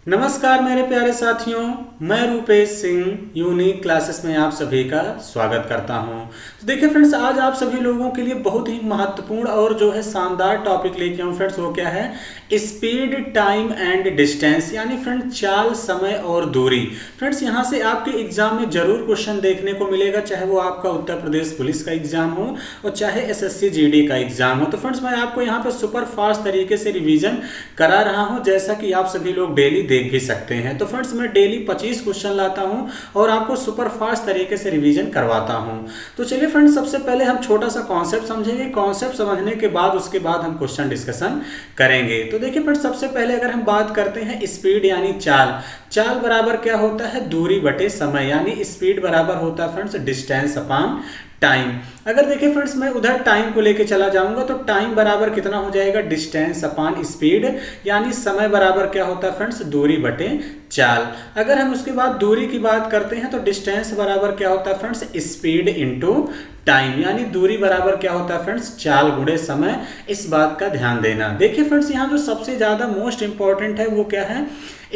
नमस्कार मेरे प्यारे साथियों, मैं रूपेश सिंह यूनिक क्लासेस में आप सभी का स्वागत करता हूं। तो देखिए फ्रेंड्स, आज आप सभी लोगों के लिए बहुत ही महत्वपूर्ण और जो है शानदार टॉपिक लेके आऊँ फ्रेंड्स। वो क्या है? स्पीड, टाइम एंड डिस्टेंस, यानी फ्रेंड्स चाल, समय और दूरी। फ्रेंड्स यहाँ से आपके एग्जाम में जरूर क्वेश्चन देखने को मिलेगा, चाहे वो आपका उत्तर प्रदेश पुलिस का एग्जाम हो और चाहे एसएससी जीडी का एग्जाम हो। तो फ्रेंड्स मैं आपको यहाँ पर सुपर फास्ट तरीके से रिविजन करा रहा हूँ, जैसा कि आप सभी लोग डेली देख भी सकते हैं। तो फ्रेंड्स मैं डेली 25 क्वेश्चन लाता हूं और आपको सुपर फास्ट तरीके से रिवीजन करवाता हूं। तो चलिए फ्रेंड्स, सबसे पहले हम छोटा सा कॉन्सेप्ट समझेंगे। कॉन्सेप्ट समझने के बाद उसके बाद हम क्वेश्चन डिस्कशन करेंगे। तो देखिए फ्रेंड्स, सबसे पहले अगर हम बात करते हैं स्पीड यानी चाल। चाल बराबर क्या होता है? दूरी बटे समय, यानी स्पीड बराबर होता है फ्रेंड्स डिस्टेंस अपॉन टाइम। अगर देखिए फ्रेंड्स, मैं उधर टाइम को लेके चला जाऊंगा तो टाइम बराबर कितना हो जाएगा? डिस्टेंस अपॉन स्पीड, यानी समय बराबर क्या होता है फ्रेंड्स? दूरी बटे चाल। अगर हम उसके बाद दूरी की बात करते हैं तो डिस्टेंस बराबर क्या होता है फ्रेंड्स? स्पीड इंटू टाइम, यानी दूरी बराबर क्या होता है फ्रेंड्स? चाल गुणे समय। इस बात का ध्यान देना। देखिए फ्रेंड्स, यहाँ जो सबसे ज्यादा मोस्ट इंपॉर्टेंट है वो क्या है?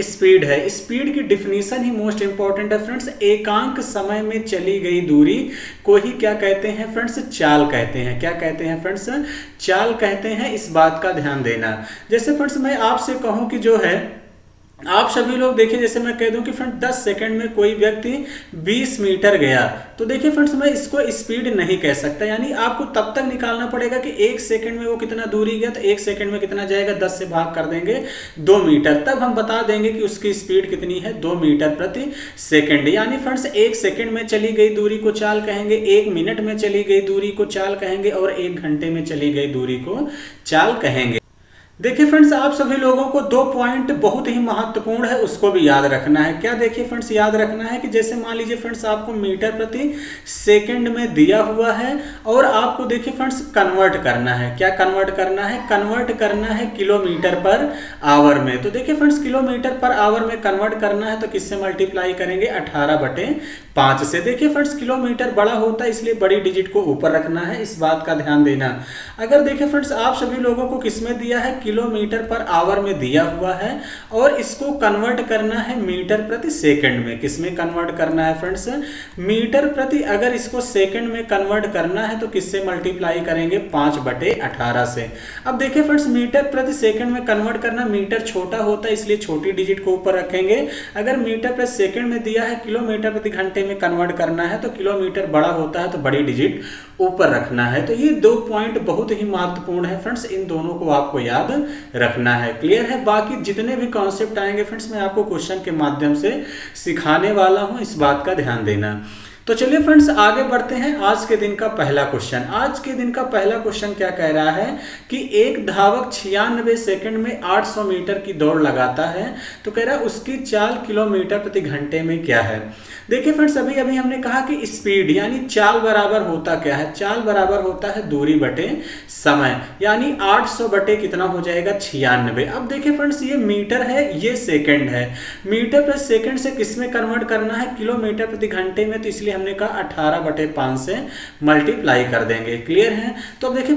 स्पीड है। स्पीड की डिफिनीशन ही मोस्ट इंपॉर्टेंट है फ्रेंड्स। एकांक समय में चली गई दूरी को ही क्या कहते हैं फ्रेंड्स? चाल कहते हैं। क्या कहते हैं फ्रेंड्स? चाल कहते हैं। इस बात का ध्यान देना। जैसे फ्रेंड्स मैं आपसे कहूं कि जो है आप सभी लोग देखिए, जैसे मैं कह दूं कि फ्रेंड 10 सेकंड में कोई व्यक्ति 20 मीटर गया, तो देखिए फ्रेंड्स मैं इसको स्पीड नहीं कह सकता। यानी आपको तब तक निकालना पड़ेगा कि 1 सेकंड में वो कितना दूरी गया, तो 1 सेकंड में कितना जाएगा? 10 से भाग कर देंगे 2 मीटर, तब हम बता देंगे कि उसकी स्पीड कितनी है? 2 मीटर प्रति सेकंड। यानी फ्रेंड्स 1 सेकंड में चली गई दूरी को चाल कहेंगे, 1 मिनट में चली गई दूरी को चाल कहेंगे और 1 घंटे में चली गई दूरी को चाल कहेंगे। देखिए फ्रेंड्स, आप सभी लोगों को 2 पॉइंट बहुत ही महत्वपूर्ण है, उसको भी याद रखना है। क्या देखिए फ्रेंड्स, याद रखना है कि जैसे मान लीजिए फ्रेंड्स आपको मीटर प्रति सेकंड में दिया हुआ है और आपको देखिए फ्रेंड्स कन्वर्ट करना है। क्या कन्वर्ट करना है? कन्वर्ट करना है किलोमीटर पर आवर में। तो देखिए फ्रेंड्स, किलोमीटर पर आवर में कन्वर्ट करना है तो किससे मल्टीप्लाई करेंगे? 18/5 से। देखिए फ्रेंड्स, किलोमीटर बड़ा होता है इसलिए बड़ी डिजिट को ऊपर रखना है, इस बात का ध्यान देना। अगर देखिए फ्रेंड्स, आप सभी लोगों को किसमें दिया है? किलोमीटर पर आवर में दिया हुआ है और इसको कन्वर्ट करना है मीटर प्रति सेकंड में। किसमें कन्वर्ट करना है फ्रेंड्स? मीटर प्रति। अगर इसको सेकंड में कन्वर्ट करना है तो किससे मल्टीप्लाई करेंगे? 5/18 से। अब देखिए फ्रेंड्स, मीटर प्रति सेकंड में कन्वर्ट करना, मीटर छोटा होता है इसलिए छोटी डिजिट को ऊपर रखेंगे। अगर मीटर प्रति सेकंड में दिया है, किलोमीटर प्रति घंटे में कन्वर्ट करना है तो किलोमीटर बड़ा होता है तो बड़ी डिजिट ऊपर रखना है। तो ये 2 पॉइंट बहुत ही महत्वपूर्ण है फ्रेंड्स, इन दोनों को आपको याद रखना है। क्लियर है? बाकी जितने भी कॉन्सेप्ट आएंगे फ्रेंड्स मैं आपको क्वेश्चन के माध्यम से सिखाने वाला हूं, इस बात का ध्यान देना। तो चलिए फ्रेंड्स आगे बढ़ते हैं। आज के दिन का पहला क्वेश्चन। आज के दिन का पहला क्वेश्चन क्या कह रहा है कि एक धावक 96 सेकंड में 800 मीटर की दौड़ लगाता है, तो कह रहा है उसकी चाल किलोमीटर प्रति घंटे में क्या है। देखिए फ्रेंड्स, अभी अभी हमने कहा कि स्पीड यानी चाल बराबर होता क्या है? चाल बराबर होता है दूरी बटे समय, यानी 800 बटे कितना हो जाएगा? 96। अब देखिए फ्रेंड्स, ये मीटर है, ये सेकंड है। मीटर प्रति सेकंड से किसमें कन्वर्ट करना है? किलोमीटर प्रति घंटे में, तो इसलिए हमने कहा 18/5 से मल्टीप्लाई कर देंगे। क्लियर है? तो अब देखिए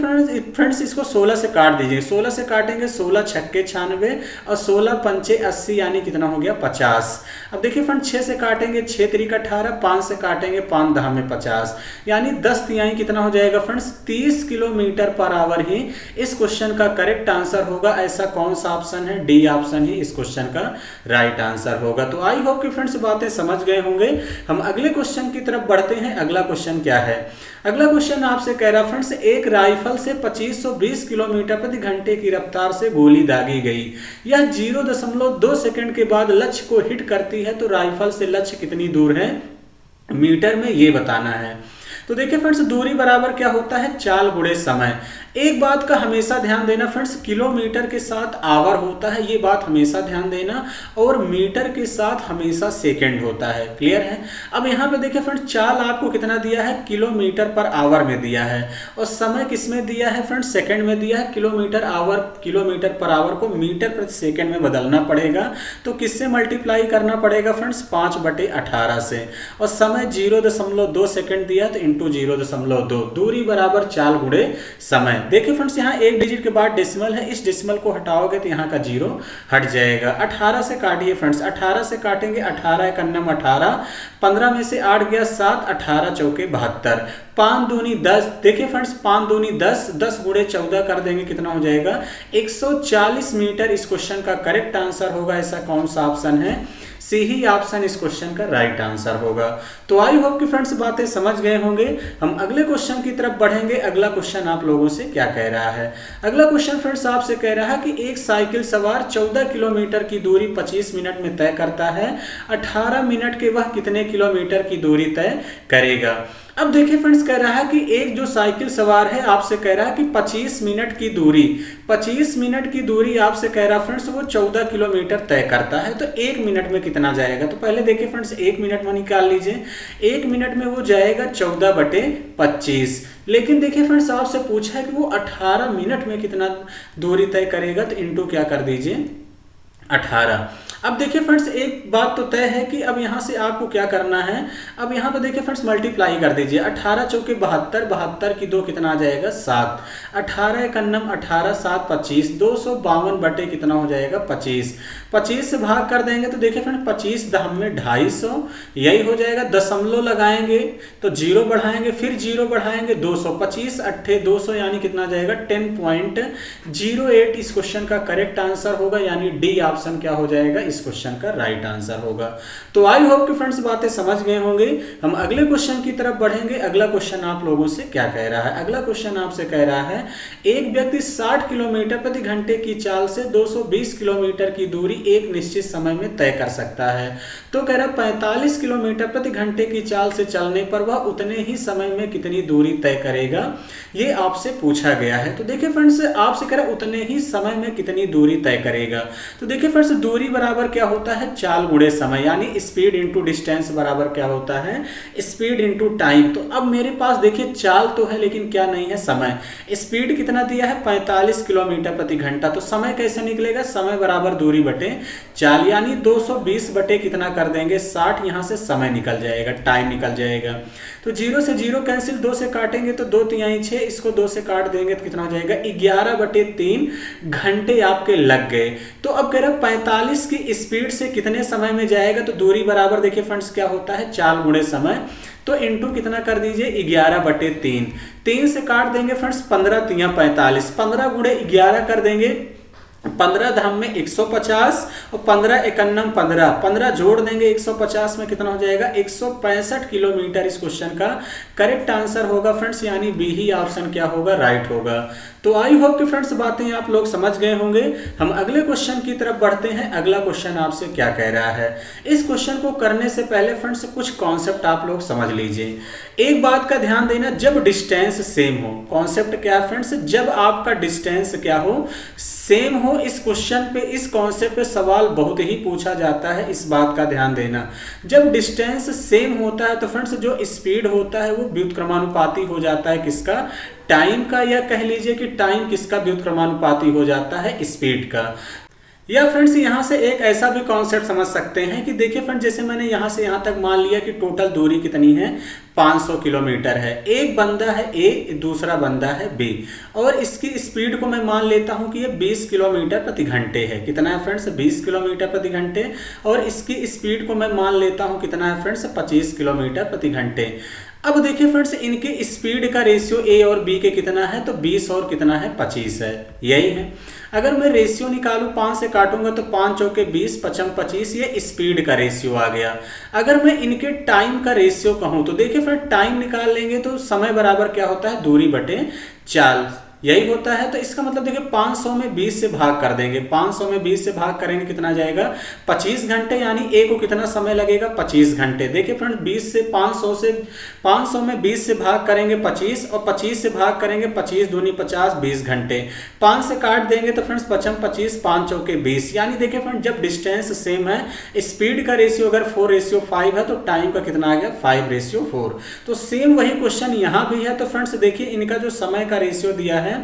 फ्रेंड्स इसको 16 से काट दीजिए। 16 से काटेंगे, 16 छक्के 96 और 16 पंचे 80, यानी कितना हो गया? 50। अब देखिए फ्रेंड्स 6 से काटेंगे, 6 3 18, 5 से काटेंगे, 5 10 में 50, यानी 10 तिहाई कितना हो जाएगा फ्रेंड्स? 30 किलोमीटर पर आवर ही इस क्वेश्चन का करेक्ट आंसर होगा। ऐसा कौन सा ऑप्शन है? डी ऑप्शन ही इस क्वेश्चन का राइट आंसर होगा। तो आई होप कि फ्रेंड्स बातें समझ गए होंगे। हम अगले क्वेश्चन की तरफ बढ़ते हैं। अगला क्वेश्चन क्या है? अगला क्वेश्चन आपसे कह रहा फ्रेंड्स, एक राइफल से 2520 किलोमीटर प्रति घंटे की रफ्तार से गोली दागी गई। यह 0.2 सेकंड के बाद लक्ष्य को हिट करती है, तो राइफल से लक्ष्य कितनी दूर है मीटर में, ये बताना है। तो देखिए फ्रेंड्स, दूरी बराबर क्या होता है? चाल गुणे समय। एक बात का हमेशा ध्यान देना फ्रेंड्स, किलोमीटर के साथ आवर होता है, ये बात हमेशा ध्यान देना, और मीटर के साथ हमेशा सेकंड होता है। क्लियर है? अब यहाँ पे देखिए फ्रेंड्स, चाल आपको कितना दिया है? किलोमीटर पर आवर में दिया है, और समय किसमें दिया है फ्रेंड्स? सेकंड में दिया है। किलोमीटर पर आवर को मीटर प्रति सेकंड में बदलना पड़ेगा, तो किससे मल्टीप्लाई करना पड़ेगा फ्रेंड्स? 5/18 से। और समय 0.2 सेकंड दिया तो इंटू 0.2। दूरी बराबर चाल गुणे समय। देखिए फ्रेंड्स यहाँ एक डिजिट के बाद डेसिमल है, इस डेसिमल को हटाओगे तो यहाँ का 0 हट जाएगा। 18 से काटिए फ्रेंड्स, 18 से काटेंगे, 18 एकन्नम 18, 15 में से 8 गया 7, 18 चौके 72, 5 दूनी 10। देखिए फ्रेंड्स 5 दूनी 10, 10 गुणे 14 कर देंगे, कितना हो जाएगा 140 मीटर। इस क्वेश्चन का करेक्ट आंसर होगा। ऐसा कौन सा ऑप्शन है? सी ही ऑप्शन इस क्वेश्चन का राइट आंसर होगा। तो आई होप कि फ्रेंड्स बातें समझ गए होंगे। हम अगले क्वेश्चन की तरफ बढ़ेंगे। अगला क्वेश्चन आप लोगों से क्या कह रहा है? अगला क्वेश्चन फ्रेंड्स आपसे कह रहा है कि एक साइकिल सवार 14 किलोमीटर की दूरी 25 मिनट में तय करता है, 18 मिनट के वह कितने किलोमीटर की दूरी तय करेगा? अब देखिए फ्रेंड्स कह रहा है कि एक जो साइकिल सवार है आपसे कह रहा है कि 25 मिनट की दूरी, 25 मिनट की दूरी आपसे कह रहा है फ्रेंड्स वो 14 किलोमीटर तय करता है, तो 1 मिनट में कितना जाएगा? तो पहले देखिए फ्रेंड्स 1 मिनट में निकाल लीजिए। 1 मिनट में वो जाएगा 14/25। लेकिन देखिए फ्रेंड्स आपसे पूछा है कि वो 18 मिनट में कितना दूरी तय करेगा, तो इंटू क्या कर दीजिए 18। अब देखिए फ्रेंड्स एक बात तो तय है कि अब यहाँ से आपको क्या करना है, अब यहाँ पे देखिए फ्रेंड्स मल्टीप्लाई कर दीजिए। 18 चौके 72, 72 की 2 कितना आ जाएगा 7, 18 एकन्नम 18, 7 25, 252 बटे कितना हो जाएगा 25, 25 से भाग कर देंगे तो देखिए फ्रेंड्स 25 दहम में 250, यही हो जाएगा। दशमलव लगाएंगे तो 0 बढ़ाएंगे, फिर 0 बढ़ाएंगे 200, 25 अट्ठे 200 यानी कितना जाएगा 10.08। इस क्वेश्चन का करेक्ट आंसर होगा, यानी डी ऑप्शन क्या हो जाएगा इस क्वेश्चन का राइट आंसर होगा। तो आई होप कि फ्रेंड्स बातें समझ गए होंगे। हम अगले क्वेश्चन की तरफ बढ़ेंगे। अगला क्वेश्चन आप लोगों से क्या कह रहा है? अगला क्वेश्चन आपसे कह रहा है एक व्यक्ति 60 किलोमीटर प्रति घंटे की चाल से 220 किलोमीटर की दूरी एक निश्चित समय में तय कर सकता है। तो कह रहा है 45 किलोमीटर प्रति घंटे की चाल से चलने पर वह उतने ही समय में कितनी दूरी तय करेगा, ये आपसे पूछा गया है। तो देखिए फ्रेंड्स आपसे कह रहा है उतने ही समय में कितनी दूरी तय करेगा। तो देखिए फ्रेंड्स दूरी बराबर क्या होता है चाल गुणे समय, यानी स्पीड इनटू डिस्टेंस बराबर क्या होता है स्पीड इनटू टाइम। तो अब मेरे पास देखिए चाल तो है लेकिन क्या नहीं है समय। स्पीड कितना दिया है 45 किलोमीटर प्रति घंटा, तो समय कैसे निकलेगा? समय बराबर दूरी बटे चाल, यानी 220 बटे कितना कर देंगे 60, यहां से समय निकल जाएगा, टाइम निकल जाएगा। तो 0 से 0 कैंसिल, 2 से काटेंगे तो 2 तिहाई 6, इसको 2 से काट देंगे तो कितना हो जाएगा 11/3 घंटे आपके लग गए। तो अब कह रहा 45 की स्पीड से कितने समय में जाएगा? तो दूरी बराबर देखिए फ्रेंड्स क्या होता है चाल गुणे समय, तो इंटू कितना कर दीजिए 11/3, 3 से काट देंगे फ्रेंड्स 15 तिया 45, 15 गुणे 11 कर देंगे, 15 धाम में 150 और 15 एकन्नम 15, 15 जोड़ देंगे 150 में कितना हो जाएगा 165 किलोमीटर। इस क्वेश्चन का करेक्ट आंसर होगा फ्रेंड्स, यानी बी ही ऑप्शन क्या होगा राइट होगा। तो आई होप कि फ्रेंड्स बातें आप लोग समझ गए होंगे। हम अगले क्वेश्चन की तरफ बढ़ते हैं। अगला क्वेश्चन आपसे क्या कह रहा है? इस क्वेश्चन को करने से पहले फ्रेंड्स कुछ कॉन्सेप्ट आप लोग समझ लीजिए। एक बात का ध्यान देना, जब डिस्टेंस सेम हो, कॉन्सेप्ट क्या है फ्रेंड्स, जब आपका डिस्टेंस क्या हो सेम हो। इस क्वेश्चन पे इस कॉन्सेप्ट पे सवाल बहुत ही पूछा जाता है, इस बात का ध्यान देना। जब डिस्टेंस सेम होता है तो फ्रेंड्स जो स्पीड होता है वो व्युत्क्रमानुपाती हो जाता है किसका? टाइम का, या कह लीजिए कि टाइम किसका व्युत्क्रमानुपाती हो जाता है स्पीड का। या फ्रेंड्स यहाँ से एक ऐसा भी कॉन्सेप्ट समझ सकते हैं कि देखिए फ्रेंड्स जैसे मैंने यहाँ से यहाँ तक मान लिया कि टोटल दूरी कितनी है 500 किलोमीटर है। एक बंदा है ए, दूसरा बंदा है बी, और इसकी स्पीड को मैं मान लेता हूँ कि ये 20 किलोमीटर प्रति घंटे है। कितना है फ्रेंड्स 20 किलोमीटर प्रति घंटे, और इसकी स्पीड को मैं मान लेता हूँ कितना है फ्रेंड्स 25 किलोमीटर प्रति घंटे। अब देखिए फ्रेंड्स इनके स्पीड का रेशियो ए और बी के कितना है, तो 20 और कितना है 25 है, यही है। अगर मैं रेशियो निकालूं 5 से काटूंगा तो 5 चौके 20, 5 25, ये स्पीड का रेशियो आ गया। अगर मैं इनके टाइम का रेशियो कहूं तो देखिए फ्रेंड टाइम निकाल लेंगे तो समय बराबर क्या होता है दूरी बटे चाल, यही होता है। तो इसका मतलब देखिए 500 में 20 से भाग कर देंगे, 500 में 20 से भाग करेंगे कितना जाएगा 25 घंटे, यानी ए को कितना समय लगेगा 25 घंटे। देखिए फ्रेंड 20 से 500 में 20 से भाग करेंगे 25, और 25 से भाग करेंगे 25 दूनी 50, 20 घंटे। 5 से काट देंगे तो फ्रेंड्स 55 25, 5 चौके 20, यानी देखिए फ्रेंड जब डिस्टेंस सेम है, स्पीड का रेशियो अगर 4:5 है तो टाइम का कितना आ गया 5:4। तो सेम वही क्वेश्चन यहाँ भी है। तो फ्रेंड्स देखिए इनका जो समय का रेशियो दिया है है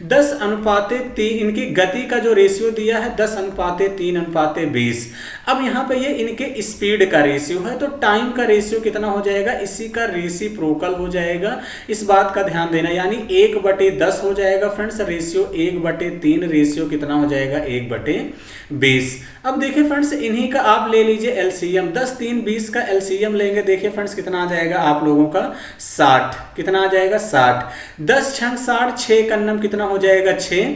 10:3। इनकी गति का जो रेशियो दिया है 10:3:20। अब यहाँ पे ये इनके स्पीड का रेशियो है, तो टाइम का रेशियो कितना हो जाएगा, इसी का रेसिप्रोकल हो जाएगा। इस बात का ध्यान देना, यानी 1/10 हो जाएगा फ्रेंड्स रेशियो, 1/3 रेशियो कितना हो जाएगा 1/20। अब देखिए फ्रेंड्स इन्हीं का आप ले लीजिए एलसीएम, 10 3 20 का एलसीएम लेंगे, देखिए फ्रेंड्स कितना आ जाएगा आप लोगों का 60। कितना आ जाएगा 60। 10 छंग 60, 6 कन्नम कितना हो जाएगा 6।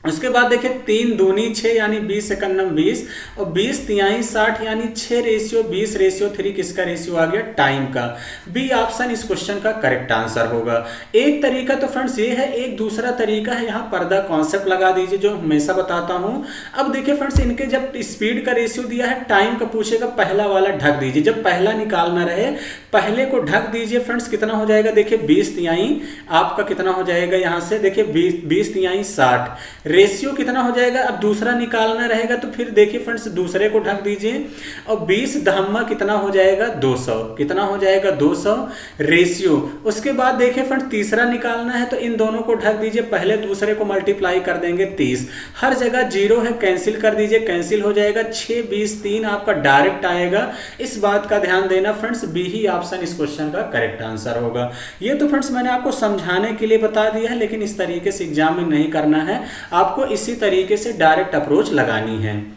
उसके बाद देखिए 3 दूनी 6 यानी 20 एकन्नम 20 और 20 तिहाई 60 यानी 6:20:3 किसका रेशियो आ गया, टाइम का। बी ऑप्शन इस क्वेश्चन का करेक्ट आंसर होगा। एक तरीका तो फ्रेंड्स ये है, एक दूसरा तरीका है, यहाँ पर्दा कॉन्सेप्ट लगा दीजिए जो हमेशा बताता हूँ। अब देखिए फ्रेंड्स इनके जब स्पीड का रेशियो दिया है, टाइम का पूछेगा, पहला वाला ढक दीजिए, जब पहला निकालना रहे पहले को ढक दीजिए फ्रेंड्स। कितना हो जाएगा देखिए 20 तिहाई आपका कितना हो जाएगा, यहाँ से देखिए 20 तिहाई 60, रेशियो कितना हो जाएगा। अब दूसरा निकालना रहेगा तो फिर देखिए फ्रेंड्स दूसरे को ढक दीजिए और 20 धम्मा कितना हो जाएगा 200, कितना हो जाएगा 200 रेशियो। उसके बाद देखिए फ्रेंड्स तीसरा निकालना है तो इन दोनों को ढक दीजिए, पहले दूसरे को मल्टीप्लाई कर देंगे 30, हर जगह 0 है, कैंसिल कर दीजिए, कैंसिल हो जाएगा 6 20 3 आपका डायरेक्ट आएगा। इस बात का ध्यान देना फ्रेंड्स, बी ही ऑप्शन इस क्वेश्चन का करेक्ट आंसर होगा। ये तो फ्रेंड्स मैंने आपको समझाने के लिए बता दिया है, लेकिन इस तरीके से एग्जाम में नहीं करना है, आपको इसी तरीके से डायरेक्ट अप्रोच लगानी है।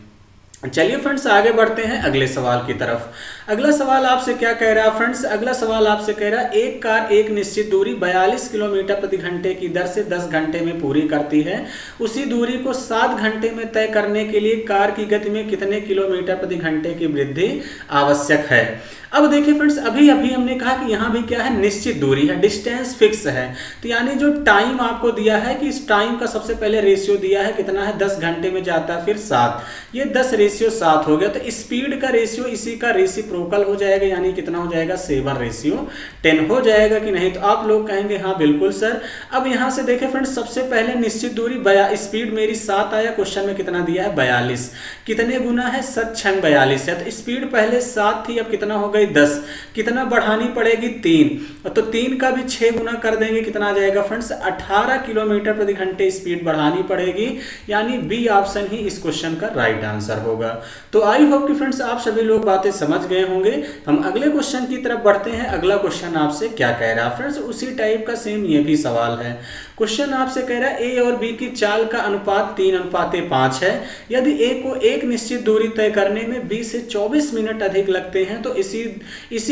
चलिए फ्रेंड्स आगे बढ़ते हैं अगले सवाल की तरफ। अगला सवाल आपसे क्या कह रहा है फ्रेंड्स, अगला सवाल आपसे कह रहा है एक कार एक निश्चित दूरी 42 किलोमीटर प्रति घंटे की दर से 10 घंटे में पूरी करती है। उसी दूरी को 7 घंटे में तय करने के लिए कार की गति में कितने किलोमीटर प्रति घंटे की वृद्धि आवश्यक है। अब देखिए फ्रेंड्स अभी हमने कहा कि यहाँ भी क्या है, निश्चित दूरी है, डिस्टेंस फिक्स है, तो यानी जो टाइम आपको दिया है कि इस टाइम का सबसे पहले रेशियो दिया है कितना है 10 घंटे में जाता है, फिर 7, ये 10 रेशियो 7 हो गया। तो स्पीड का रेशियो इसी का रेसिप्रोकल हो जाएगा, यानी कितना हो जाएगा 7:10 हो जाएगा कि नहीं। तो आप लोग कहेंगे हाँ बिल्कुल सर। अब यहाँ से देखिए फ्रेंड्स सबसे पहले निश्चित दूरी स्पीड मेरी 7 आया, क्वेश्चन में कितना दिया है 42, कितने गुना है 7 छंग 42 है, तो स्पीड पहले 7 थी, अब कितना हो गई 10, कितना बढ़ानी पड़ेगी 3, तो 3 का भी 6 गुना कर देंगे, कितना आ जाएगा फ्रेंड्स 18 किलोमीटर प्रति घंटे स्पीड बढ़ानी पड़ेगी, यानी बी ऑप्शन ही इस क्वेश्चन का राइट आंसर होगा। तो आई होप कि फ्रेंड्स आप सभी लोग बातें समझ गए होंगे। हम अगले क्वेश्चन की तरफ बढ़ते हैं। अगला क्वेश्चन आपसे क्या कह रहा है फ्रेंड्स, उसी टाइप का सेम ये भी सवाल है। क्वेश्चन आपसे कह रहा है ए और बी की चाल का अनुपात 3:5 है। यदि ए को एक निश्चित दूरी तय करने में 20 से 24 मिनट अधिक लगते हैं तो इसी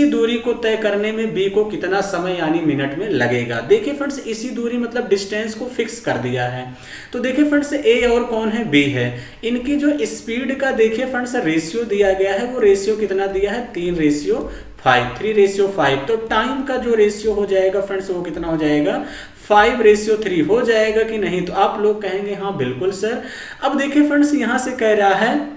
दूरी को तय करने में बी को कितना समय यानी मिनट में लगेगा। देखिए फ्रेंड्स इसी दूरी मतलब डिस्टेंस को फिक्स कर दिया है। तो देखिए फ्रेंड्स ए और कौन है, बी है। इनकी जो स्पीड का देखिए फ्रेंड्स रेशियो दिया गया है, वो रेशियो कितना दिया है 3:5। तो टाइम का जो रेशियो हो जाएगा फ्रेंड्स वो कितना हो जाएगा 5:3 हो जाएगा कि नहीं। तो आप लोग कहेंगे हाँ बिल्कुल सर। अब देखिए फ्रेंड्स यहाँ से कह रहा है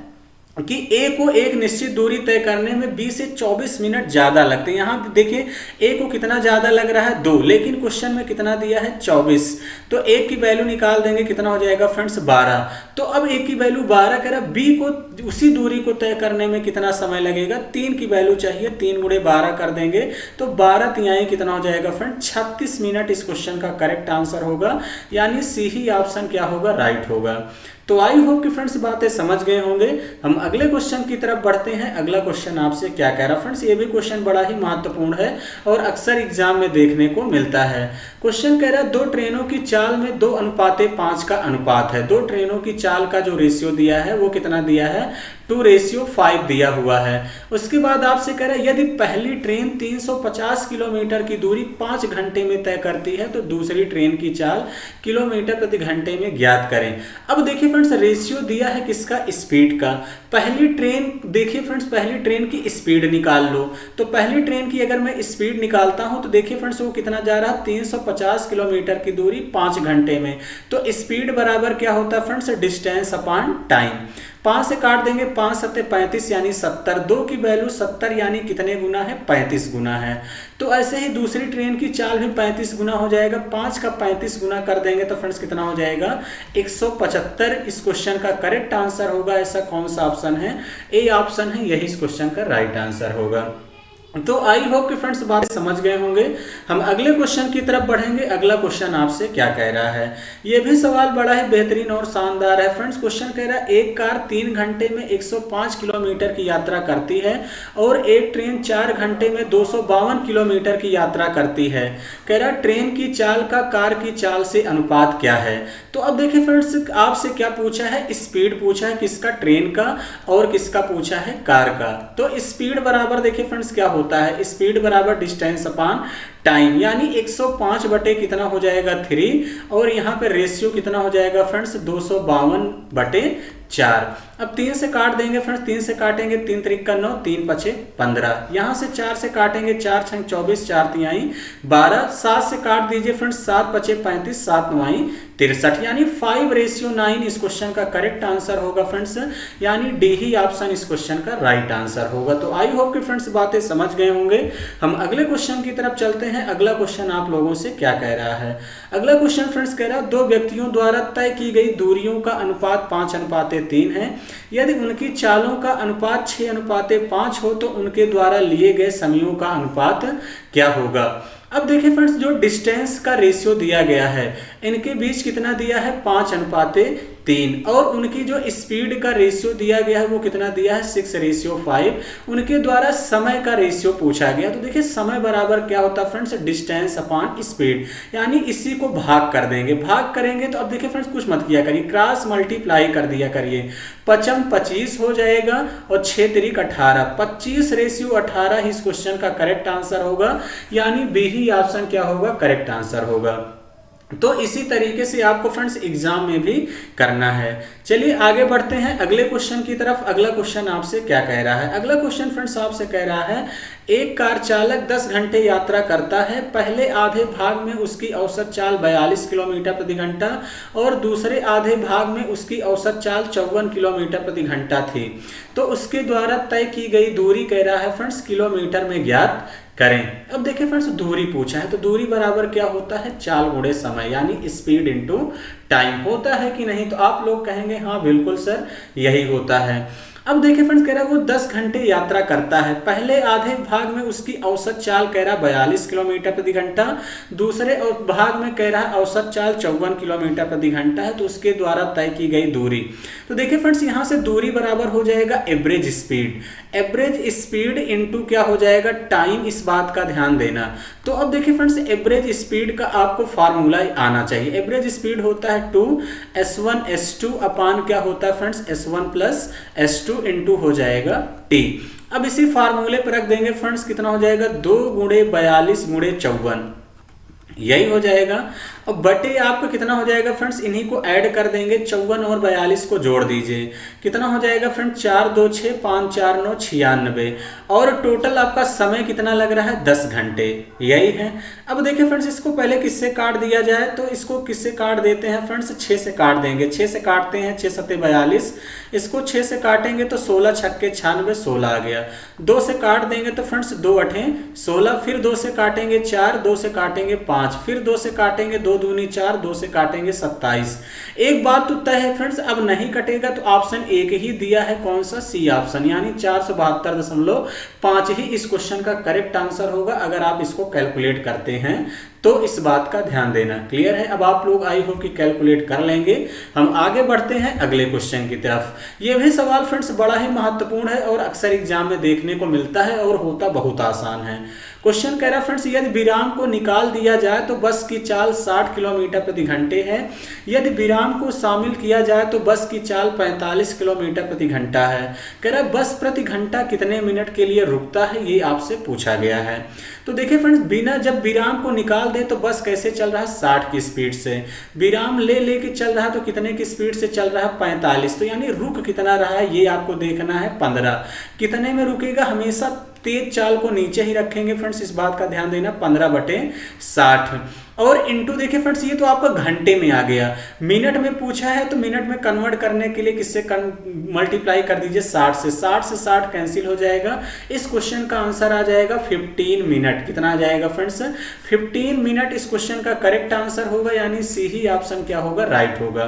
कि ए को एक निश्चित दूरी तय करने में 20 से 24 मिनट ज्यादा लगते हैं। यहाँ देखिए ए को कितना ज्यादा लग रहा है 2, लेकिन क्वेश्चन में कितना दिया है 24, तो ए की वैल्यू निकाल देंगे, कितना हो जाएगा फ्रेंड्स 12। तो अब ए की वैल्यू 12 कह रहा, बी को उसी दूरी को तय करने में कितना समय लगेगा, 3 की वैल्यू चाहिए, 3 × 12 कर देंगे तो 12 तिहाई कितना हो जाएगा फ्रेंड 36 मिनट इस क्वेश्चन का करेक्ट आंसर होगा, यानी सी ही ऑप्शन क्या होगा राइट होगा। तो आई होप कि फ्रेंड्स बातें समझ गए होंगे। हम अगले क्वेश्चन की तरफ बढ़ते हैं। अगला क्वेश्चन आपसे क्या कह रहा है फ्रेंड्स, ये भी क्वेश्चन बड़ा ही महत्वपूर्ण है और अक्सर एग्जाम में देखने को मिलता है। क्वेश्चन कह रहा है 2 ट्रेनों की चाल में 2:5 का अनुपात है। 2 ट्रेनों की चाल का जो रेशियो दिया है वो कितना दिया है 2:5 दिया हुआ है। उसके बाद आपसे कह रहा है यदि पहली ट्रेन 350 किलोमीटर की दूरी 5 घंटे में तय करती है तो दूसरी ट्रेन की चाल किलोमीटर प्रति घंटे में ज्ञात करें। अब देखिए फ्रेंड्स रेशियो दिया है किसका, स्पीड का। पहली ट्रेन देखिए फ्रेंड्स, पहली ट्रेन की स्पीड निकाल लो। तो पहली ट्रेन की अगर मैं स्पीड निकालता हूं तो देखिए फ्रेंड्स वो कितना जा रहा है 350 किलोमीटर की दूरी 5 घंटे में। तो स्पीड बराबर क्या होता है फ्रेंड्स, डिस्टेंस अपॉन टाइम। 5 से काट देंगे, 5 7 35 यानी 70, 2 की वैल्यू 70 यानी कितने गुना है 35 गुना है। तो ऐसे ही दूसरी ट्रेन की चाल भी 35 गुना हो जाएगा, 5 का 35 गुना कर देंगे तो फ्रेंड्स कितना हो जाएगा 175 इस क्वेश्चन का करेक्ट आंसर होगा। ऐसा कौन सा ऑप्शन है, ए ऑप्शन है, यही इस क्वेश्चन का राइट आंसर होगा। तो आई होप कि फ्रेंड्स बात समझ गए होंगे। हम अगले क्वेश्चन की तरफ बढ़ेंगे। अगला क्वेश्चन आपसे क्या कह रहा है, ये भी सवाल बड़ा ही बेहतरीन और शानदार है फ्रेंड्स। क्वेश्चन कह रहा है एक कार 3 घंटे में 105 किलोमीटर की यात्रा करती है और एक ट्रेन 4 घंटे में 252 किलोमीटर की यात्रा करती है। कह रहा है ट्रेन की चाल का कार की चाल से अनुपात क्या है। तो अब देखिए फ्रेंड्स, आपसे क्या पूछा है, स्पीड पूछा है किसका, ट्रेन का, और किसका पूछा है, कार का। तो स्पीड बराबर देखिए फ्रेंड्स क्या होता है, स्पीड बराबर डिस्टेंस अपॉन टाइम, यानी 105 बटे कितना हो जाएगा 3, और यहाँ पे रेशियो कितना हो जाएगा फ्रेंड्स 252 बटे 4। अब 3 से काट देंगे फ्रेंड्स, 3 से काटेंगे 3 त्रिक का 9, 3 पचे 15। यहाँ से 4 से काटेंगे, 4 छंग 24, 4 तिहाई 12। 7 से काट दीजिए फ्रेंड्स, 7 पचे 35, 7 नवाई 63, यानी 5:9 इस क्वेश्चन का करेक्ट आंसर होगा फ्रेंड्स, यानी डी ही ऑप्शन इस क्वेश्चन का राइट आंसर होगा। तो आई होप कि फ्रेंड्स बातें समझ गए होंगे। हम अगले क्वेश्चन की तरफ चलते हैं। अगला क्वेश्चन आप लोगों से क्या कह रहा है। अगला क्वेश्चन फ्रेंड्स कह रहा है दो व्यक्तियों द्वारा तय की गई दूरियों का अनुपात 5:3 है। यदि उनकी चालों का अनुपात 6:5 हो तो उनके द्वारा लिए गए समयों का अनुपात क्या होगा। अब देखिए फ्रेंड्स, जो डिस्टेंस का रेशियो दिया गया है, इनके बीच कितना दिया है 5:3, और उनकी जो स्पीड का रेशियो दिया गया है वो कितना दिया है 6:5। उनके द्वारा समय का रेशियो पूछा गया। तो देखिए समय बराबर क्या होता है फ्रेंड्स, डिस्टेंस अपॉन स्पीड, यानी इसी को भाग कर देंगे। भाग करेंगे तो अब देखिए फ्रेंड्स कुछ मत किया करिए, क्रॉस मल्टीप्लाई कर दिया करिए। 25 हो जाएगा और 6 त्रिक 18, 25:18 इस क्वेश्चन का करेक्ट आंसर होगा, यानी बी ही ऑप्शन क्या होगा, करेक्ट आंसर होगा। तो इसी तरीके से आपको फ्रेंड्स एग्जाम में भी करना है। चलिए आगे बढ़ते हैं अगले क्वेश्चन की तरफ। अगला क्वेश्चन आपसे क्या कह रहा है। अगला क्वेश्चन फ्रेंड्स आपसे कह रहा है एक कार चालक 10 घंटे यात्रा करता है। पहले आधे भाग में उसकी औसत चाल 42 किलोमीटर प्रति घंटा और दूसरे आधे भाग में उसकी औसत चाल 54 किलोमीटर प्रति घंटा थी। तो उसके द्वारा तय की गई दूरी कह रहा है फ्रेंड्स किलोमीटर में ज्ञात करें। अब देखिए फ्रेंड्स दूरी पूछा है, तो दूरी बराबर क्या होता है, चाल गुणे समय, यानी स्पीड इनटू टाइम होता है कि नहीं। तो आप लोग कहेंगे हाँ बिल्कुल सर यही होता है। अब देखिए फ्रेंड्स कह रहा है वो 10 घंटे यात्रा करता है। पहले आधे भाग में उसकी औसत चाल कह रहा है 42 किलोमीटर प्रति घंटा, दूसरे भाग में कह रहा है औसत चाल 54 किलोमीटर प्रति घंटा है। तो उसके द्वारा तय की गई दूरी, तो देखिए फ्रेंड्स यहाँ से दूरी बराबर हो जाएगा average speed. Average speed into क्या हो जाएगा, टाइम। इस बात का ध्यान देना। तो अब देखिए फ्रेंड्स एवरेज स्पीड का आपको फार्मूला आना चाहिए। एवरेज स्पीड होता है 2s1s2 अपान क्या होता है friends s1 plus s2 into हो जाएगा t। अब इसी फार्मूले पर रख देंगे फ्रेंड्स, कितना हो जाएगा 2 गुणे 42 गुणे 54, यही हो जाएगा। अब बटे आपका कितना हो जाएगा फ्रेंड्स, इन्हीं को ऐड कर देंगे, 54 और 42 को जोड़ दीजिए, कितना हो जाएगा फ्रेंड्स 4 2 6 5 4 9 96, और टोटल आपका समय कितना लग रहा है 10 घंटे, यही है। अब देखिए फ्रेंड्स इसको पहले किससे काट दिया जाए, तो इसको किससे काट देते हैं फ्रेंड्स, 6 से काट देंगे। 6 से काटते हैं, 6 7 42, इसको 6 से काटेंगे तो 16 छक्के 96, 16 आ गया। 2 से काट देंगे तो फ्रेंड्स 2 8 16, फिर 2 से काटेंगे 4, 2 से काटेंगे 5, फिर 2 से काटेंगे 2 दूनी 4, 2 से काटेंगे 27। एक बात तो तय है फ्रेंड्स, अब नहीं कटेगा तो ऑप्शन एक ही दिया है, कौन सा, सी ऑप्शन, यानी 472.5 ही इस क्वेश्चन का करेक्ट आंसर होगा अगर आप इसको कैलकुलेट करते हैं तो। इस बात का ध्यान देना। क्लियर है। अब आप लोग आई होप कि कैलकुलेट कर लेंगे। हम आगे बढ़ते हैं अगले क्वेश्चन की तरफ। यह भी सवाल फ्रेंड्स बड़ा ही महत्वपूर्ण है और अक्सर एग्जाम में देखने को मिलता है और होता बहुत आसान है। क्वेश्चन कह रहा है फ्रेंड्स यदि विराम को निकाल दिया जाए तो बस की चाल 60 किलोमीटर प्रति घंटे है। यदि विराम को शामिल किया जाए तो बस की चाल 45 किलोमीटर प्रति घंटा है। कह रहा है बस प्रति घंटा कितने मिनट के लिए रुकता है, ये आपसे पूछा गया है। तो देखिए फ्रेंड्स बिना जब विराम को निकाल दे तो बस कैसे चल रहा है 60 की स्पीड से, विराम ले लेके चल रहा है तो कितने की स्पीड से चल रहा है 45, तो यानी रुक कितना रहा है ये आपको देखना है 15। कितने में रुकेगा, हमेशा तेज चाल को नीचे ही रखेंगे फ्रेंड्स, इस बात का ध्यान देना, 15/60। और इनटू देखिए फ्रेंड्स ये तो आपका घंटे में आ गया, मिनट में पूछा है तो मिनट में कन्वर्ट करने के लिए किससे मल्टीप्लाई कर दीजिए 60 से, 60 से 60 कैंसिल हो जाएगा। इस क्वेश्चन का आंसर आ जाएगा 15 मिनट। कितना आ जाएगा फ्रेंड्स, 15 मिनट इस क्वेश्चन का करेक्ट आंसर होगा, यानी सी ही ऑप्शन क्या होगा, राइट होगा।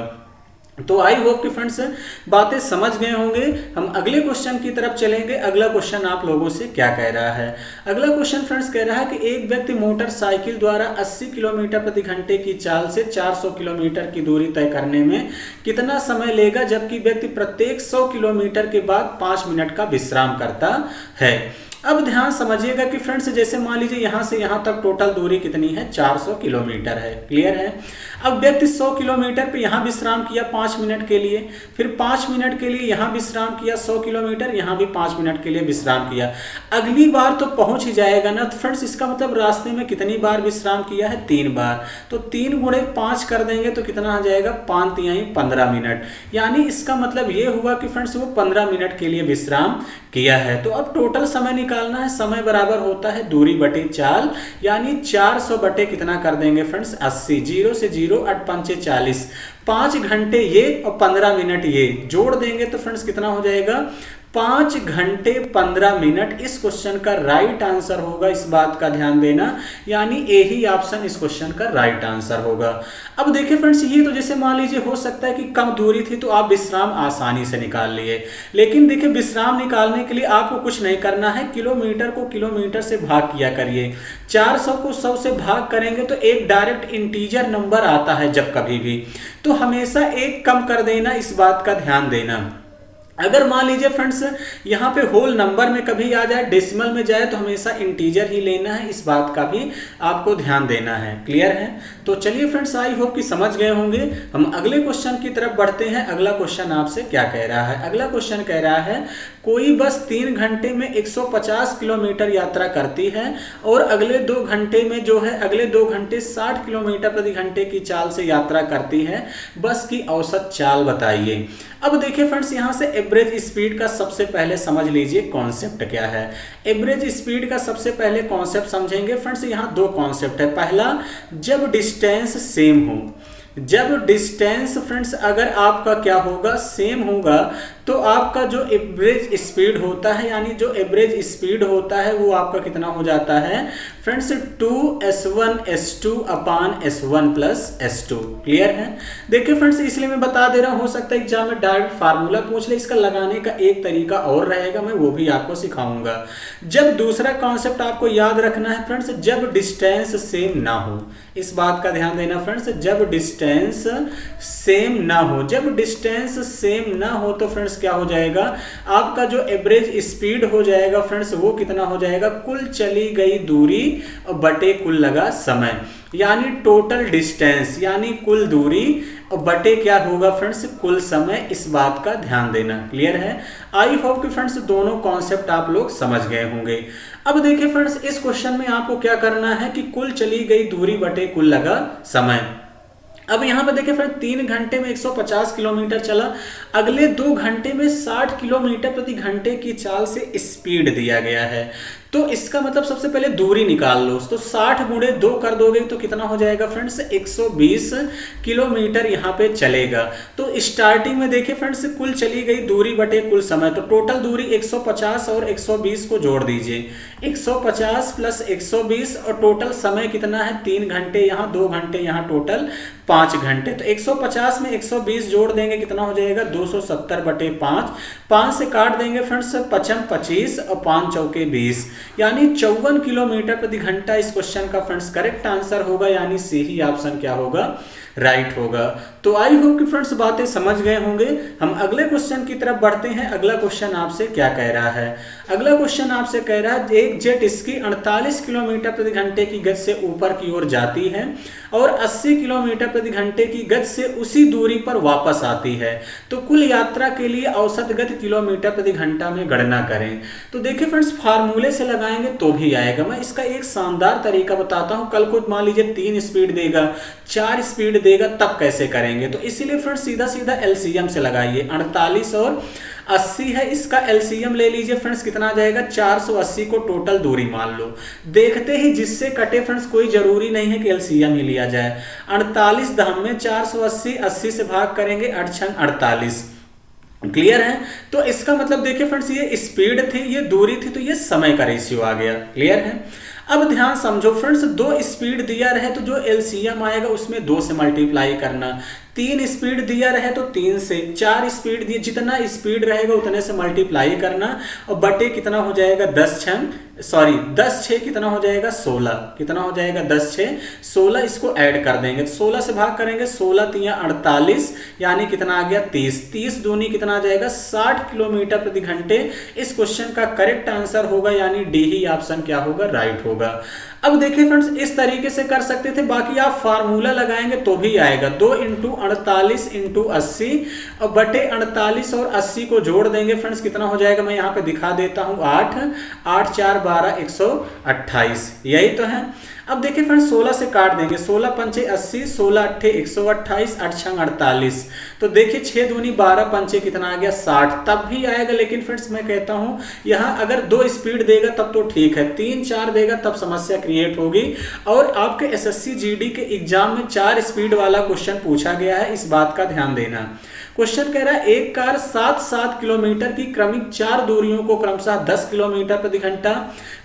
तो आई होप कि फ्रेंड्स बातें समझ गए होंगे। हम अगले क्वेश्चन की तरफ चलेंगे। अगला क्वेश्चन आप लोगों से क्या कह रहा है। अगला क्वेश्चन फ्रेंड्स कह रहा है कि एक व्यक्ति मोटरसाइकिल द्वारा 80 किलोमीटर प्रति घंटे की चाल से 400 किलोमीटर की दूरी तय करने में कितना समय लेगा, जबकि व्यक्ति प्रत्येक 100 किलोमीटर के बाद 5 मिनट का विश्राम करता है। अब ध्यान समझिएगा कि फ्रेंड्स जैसे मान लीजिए यहाँ से यहाँ तक टोटल दूरी कितनी है, 400 किलोमीटर है। क्लियर है। अब व्यक्ति 100 किलोमीटर पे यहाँ विश्राम किया 5 मिनट के लिए, फिर 5 मिनट के लिए यहाँ विश्राम किया, 100 किलोमीटर यहाँ भी 5 मिनट के लिए विश्राम किया। अगली बार तो पहुंच ही जाएगा ना। तो फ्रेंड्स इसका मतलब रास्ते में कितनी बार विश्राम किया है, 3 बार। तो 3 गुणे 5 कर देंगे तो कितना आ जाएगा, 5 तिहाई 15 मिनट। यानी इसका मतलब ये हुआ कि फ्रेंड्स वो 15 मिनट के लिए विश्राम किया है। तो अब टोटल समय निकालना है। समय बराबर होता है दूरी बटे चाल, यानी 400 बटे कितना कर देंगे फ्रेंड्स, 80। 0 से 0 8 5 40, 5 घंटे ये और 15 मिनट ये जोड़ देंगे तो फ्रेंड्स कितना हो जाएगा, 5 घंटे 15 मिनट। इस क्वेश्चन का राइट आंसर होगा, इस बात का ध्यान देना, यानी ए ही ऑप्शन इस क्वेश्चन का राइट आंसर होगा। अब देखिए फ्रेंड्स ये तो जैसे मान लीजिए हो सकता है कि कम दूरी थी तो आप विश्राम आसानी से निकाल लिए, लेकिन देखिए विश्राम निकालने के लिए आपको कुछ नहीं करना है, किलोमीटर को किलोमीटर से भाग किया करिए। 400 को 100 से भाग करेंगे तो एक डायरेक्ट इंटीजर नंबर आता है जब कभी भी, तो हमेशा एक कम कर देना, इस बात का ध्यान देना। अगर मान लीजिए फ्रेंड्स यहाँ पे होल नंबर में कभी आ जाए, डेसिमल में जाए, तो हमेशा इंटीजर ही लेना है, इस बात का भी आपको ध्यान देना है। क्लियर है। तो चलिए फ्रेंड्स आई होप कि समझ गए होंगे। हम अगले क्वेश्चन की तरफ बढ़ते हैं। अगला क्वेश्चन आपसे क्या कह रहा है। अगला क्वेश्चन कह रहा है कोई बस 3 घंटे में 150 किलोमीटर यात्रा करती है और अगले 2 घंटे में जो है अगले 2 घंटे 60 किलोमीटर प्रति घंटे की चाल से यात्रा करती है, बस की औसत चाल बताइए। अब देखिए फ्रेंड्स यहाँ से एवरेज स्पीड का सबसे पहले समझ लीजिए कॉन्सेप्ट क्या है। एवरेज स्पीड का सबसे पहले कॉन्सेप्ट समझेंगे फ्रेंड्स। यहाँ 2 कॉन्सेप्ट है। पहला, जब डिस्टेंस सेम हो, जब डिस्टेंस फ्रेंड्स अगर आपका क्या होगा, सेम होगा, तो आपका जो एवरेज स्पीड होता है, यानी जो एवरेज स्पीड होता है वो आपका कितना हो जाता है फ्रेंड्स, 2s1 s2 अपान s1 प्लस s2। क्लियर है। देखिए फ्रेंड्स इसलिए मैं बता दे रहा हूँ, हो सकता है एग्जाम में डायरेक्ट फार्मूला पूछ ले, इसका लगाने का एक तरीका और रहेगा, मैं वो भी आपको सिखाऊंगा। जब दूसरा कॉन्सेप्ट आपको याद रखना है फ्रेंड्स, जब डिस्टेंस सेम ना हो, इस बात का ध्यान देना फ्रेंड्स, जब डिस्टेंस सेम ना हो, जब डिस्टेंस सेम ना हो तो फ्रेंड्स क्या हो जाएगा, आपका जो एवरेज स्पीड हो जाएगा फ्रेंड्स वो कितना हो जाएगा, कुल चली गई दूरी और बटे कुल लगा समय, यानी टोटल डिस्टेंस यानी कुल दूरी और बटे क्या होगा फ्रेंड्स, कुल समय। इस बात का ध्यान देना। क्लियर है। आई होप कि फ्रेंड्स दोनों कॉन्सेप्ट आप लोग समझ गए होंगे। अब देखिए फ्रेंड्स इस क्वेश्चन में आपको क्या करना है कि कुल चली गई दूरी बटे कुल लगा समय। अब यहाँ पे देखिए फ्रेंड 3 घंटे में 150 किलोमीटर चला, अगले 2 घंटे में 60 किलोमीटर प्रति घंटे की चाल से स्पीड दिया गया है। तो इसका मतलब सबसे पहले दूरी निकाल लो, तो 60 गुणे 2 कर दोगे तो कितना हो जाएगा फ्रेंड्स, 120 किलोमीटर यहाँ पे चलेगा। तो स्टार्टिंग में देखिए फ्रेंड्स कुल चली गई दूरी बटे कुल समय, तो टोटल दूरी 150 और 120 को जोड़ दीजिए, 150 प्लस 120 और टोटल समय कितना है, 3 घंटे यहाँ 2 घंटे यहाँ, टोटल 5 घंटे। तो 150 में 120 जोड़ देंगे कितना हो जाएगा, 270 बटे 5, 5 से काट देंगे फ्रेंड्स, 55 25 और 5 चौके 20, यानी 54 किलोमीटर प्रति घंटा इस क्वेश्चन का फ्रेंड्स करेक्ट आंसर होगा, यानी सी ही ऑप्शन क्या होगा, राइट होगा। तो आई होप कि फ्रेंड्स बातें समझ गए होंगे। हम अगले क्वेश्चन की तरफ बढ़ते हैं। अगला क्वेश्चन आपसे क्या कह रहा है। अगला क्वेश्चन आपसे कह रहा है एक जेट स्की 48 किलोमीटर प्रति घंटे की गति से ऊपर की ओर जाती है और 80 किलोमीटर प्रति घंटे की गति से उसी दूरी पर वापस आती है, तो कुल यात्रा के लिए औसत गति किलोमीटर प्रति घंटा में गणना करें। तो देखिए फ्रेंड्स फार्मूले से लगाएंगे तो भी आएगा। मैं इसका एक शानदार तरीका बताता हूं। कल को मान लीजिए 3 स्पीड देगा, 4 स्पीड देगा, तब कैसे करेंगे। तो इसीलिए फ्रेंड्स सीधा सीधा एलसीएम से लगाइए। 48 और 80 है, इसका एलसीएम ले लीजिए फ्रेंड्स, कितना आ जाएगा, 480 को टोटल दूरी मान लो। देखते ही जिससे कटे फ्रेंड्स, कोई जरूरी नहीं है कि एलसीएम ही लिया जाए। 48 धाम में 480, 80 से भाग करेंगे, 8 छंग 48। क्लियर है। तो इसका मतलब देखिए फ्रेंड्स ये स्पीड थी, ये दूरी थी, तो ये समय का रेशियो आ गया। क्लियर है। अब ध्यान समझो फ्रेंड्स, 2 स्पीड दिया रहे तो जो एलसीएम आएगा उसमें 2 से मल्टीप्लाई करना, 3 स्पीड दिया रहे तो 3 से, 4 स्पीड दिए, जितना स्पीड रहेगा उतने से मल्टीप्लाई करना और बटे कितना हो जाएगा 10 6 कितना हो जाएगा 16, कितना हो जाएगा 10 6 16, इसको ऐड कर देंगे, 16 से भाग करेंगे, 16 तिया 48 यानी कितना आ गया 30, 30 दूनी कितना आ जाएगा 60 किलोमीटर प्रति घंटे। इस क्वेश्चन का करेक्ट आंसर होगा यानी डी ही ऑप्शन क्या होगा, राइट होगा। अब देखिए फ्रेंड्स इस तरीके से कर सकते थे, बाकी आप फार्मूला लगाएंगे तो भी आएगा, 2 × 48 × 80 और बटे 48 और 80 को जोड़ देंगे फ्रेंड्स, कितना हो जाएगा मैं यहाँ पे दिखा देता हूँ 8 8 4 12 128, यही तो है। अब देखिए फ्रेंड्स 16 से काट देंगे, 16 पंचे 80, 16 अट्ठे 128, 8 छंग 48, तो देखिए 6 दूनी 12 पंचे कितना आ गया 60, तब भी आएगा। लेकिन फ्रेंड्स मैं कहता हूं यहाँ अगर 2 स्पीड देगा तब तो ठीक है, 3 4 देगा तब समस्या क्रिएट होगी। और आपके एसएससी जीडी के एग्जाम में 4 स्पीड वाला क्वेश्चन पूछा गया है, इस बात का ध्यान देना। क्वेश्चन कह रहा है एक कार 7 किलोमीटर की क्रमिक 4 दूरियों को क्रमशः 10 किलोमीटर प्रति घंटा,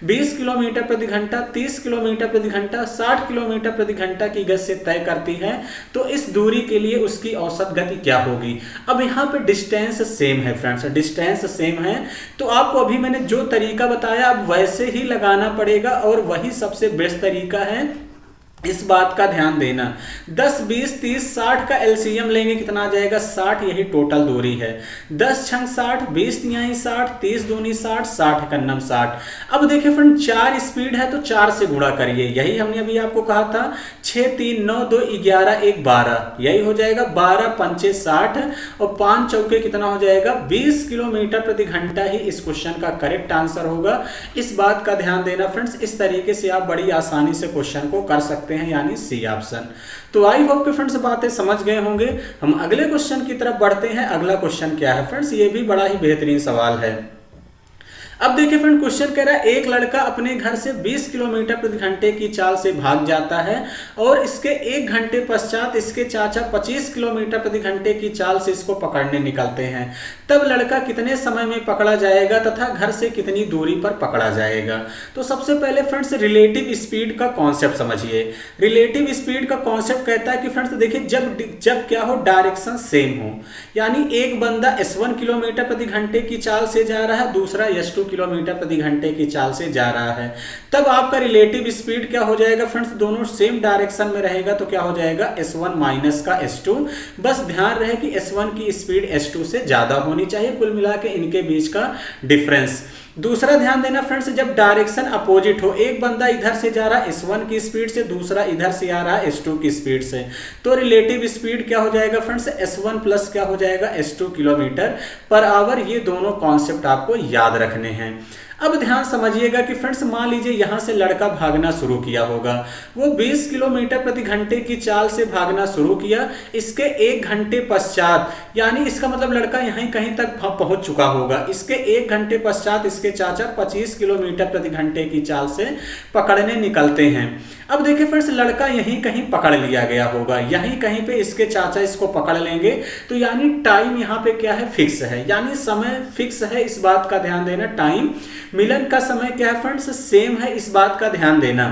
20 किलोमीटर प्रति घंटा, 30 किलोमीटर प्रति घंटा, 60 किलोमीटर प्रति घंटा की गति से तय करती है, तो इस दूरी के लिए उसकी औसत गति क्या होगी। अब यहाँ पे डिस्टेंस सेम है फ्रेंड्स, डिस्टेंस सेम है, तो आपको अभी मैंने जो तरीका बताया अब वैसे ही लगाना पड़ेगा और वही सबसे बेस्ट तरीका है, इस बात का ध्यान देना। 10 20 30 60 का एलसीएम लेंगे कितना आ जाएगा 60, यही टोटल दूरी है। 10 छंग 60, 20 तिहाई 60, 30 दूनी 60, 60 कन्नम 60। अब देखिए फ्रेंड 4 स्पीड है तो 4 से गुणा करिए, यही हमने अभी आपको कहा था। 6 3 9 2 11 1 12, यही हो जाएगा 12 पंचे 60 और 5 चौके कितना हो जाएगा 20 किलोमीटर प्रति घंटा ही इस क्वेश्चन का करेक्ट आंसर होगा। इस बात का ध्यान देना फ्रेंड्स, इस तरीके से आप बड़ी आसानी से क्वेश्चन को कर सकते हैं यानी सी ऑप्शन। तो आई होप कि फ्रेंड्स बातें समझ गए होंगे। हम अगले क्वेश्चन की तरफ बढ़ते हैं। अगला क्वेश्चन क्या है फ्रेंड्स, ये भी बड़ा ही बेहतरीन सवाल है। अब देखिए फ्रेंड क्वेश्चन कह रहा है एक लड़का अपने घर से 20 किलोमीटर प्रति घंटे की चाल से भाग जाता है और इसके 1 घंटे पश्चात इसके चाचा 25 किलोमीटर प्रति घंटे की चाल से इसको पकड़ने निकलते हैं। तब लड़का कितने समय में पकड़ा जाएगा तथा घर से कितनी दूरी पर पकड़ा जाएगा। तो सबसे पहले फ्रेंड्स रिलेटिव स्पीड का कॉन्सेप्ट समझिए। रिलेटिव स्पीड का कॉन्सेप्ट कहता है कि फ्रेंड्स देखिए जब क्या हो डायरेक्शन सेम हो, यानी एक बंदा S1 किलोमीटर प्रति घंटे की चाल से जा रहा है, दूसरा S2 किलोमीटर प्रति घंटे की चाल से जा रहा है, तब आपका रिलेटिव स्पीड क्या हो जाएगा फ्रेंड्स, दोनों सेम डायरेक्शन में रहेगा तो क्या हो जाएगा S1 माइनस का S2। बस ध्यान रहे कि S1 की स्पीड S2 से ज्यादा होनी चाहिए, कुल मिला के इनके बीच का डिफरेंस। दूसरा ध्यान देना फ्रेंड्स, जब डायरेक्शन अपोजिट हो, एक बंदा इधर से जा रहा है S1 की स्पीड से, दूसरा इधर से आ रहा है S2 की स्पीड से, तो रिलेटिव स्पीड क्या हो जाएगा फ्रेंड्स S1 प्लस क्या हो जाएगा S2 किलोमीटर पर आवर। ये दोनों कॉन्सेप्ट आपको याद रखने हैं। अब ध्यान समझिएगा कि फ्रेंड्स मान लीजिए यहां से लड़का भागना शुरू किया होगा, वो 20 किलोमीटर प्रति घंटे की चाल से भागना शुरू किया, इसके 1 घंटे पश्चात, यानी इसका मतलब लड़का यहीं कहीं तक पहुंच चुका होगा, इसके 1 घंटे पश्चात इसके चाचा 25 किलोमीटर प्रति घंटे की चाल से पकड़ने निकलते हैं। अब देखिए फ्रेंड्स लड़का यहीं कहीं पकड़ लिया गया होगा, यहीं कहीं पे इसके चाचा इसको पकड़ लेंगे, तो यानी टाइम यहाँ पे क्या है फिक्स है, यानी समय फिक्स है, इस बात का ध्यान देना। टाइम मिलन का समय क्या है फ्रेंड्स सेम है, इस बात का ध्यान देना।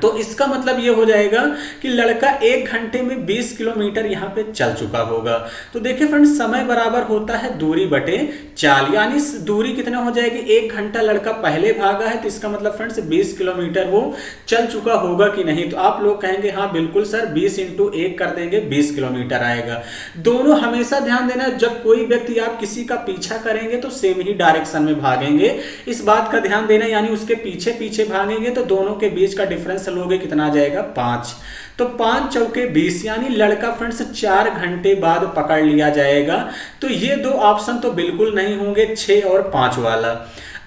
तो इसका मतलब ये हो जाएगा कि लड़का 1 घंटे में 20 किलोमीटर यहाँ पे चल चुका होगा। तो देखिए फ्रेंड्स समय बराबर होता है दूरी बटे चाल, यानी दूरी कितना हो जाएगी, 1 घंटा लड़का पहले भागा है तो इसका मतलब फ्रेंड्स 20 किलोमीटर वो चल चुका होगा कि नहीं। तो आप लोग कहेंगे हाँ बिल्कुल सर, 20 × 1 कर देंगे 20 किलोमीटर आएगा। दोनों हमेशा ध्यान देना, जब कोई व्यक्ति आप किसी का पीछा करेंगे तो सेम ही डायरेक्शन में भागेंगे, इस बात का ध्यान देना, यानी उसके पीछे पीछे भागेंगे तो दोनों के बीच का डिफरेंस लोगे कितना आ जाएगा 5, तो 5 चौके 20, यानी लड़का फ्रेंड्स 4 घंटे बाद पकड़ लिया जाएगा। तो ये 2 ऑप्शन तो बिल्कुल नहीं होंगे, 6 और 5 वाला।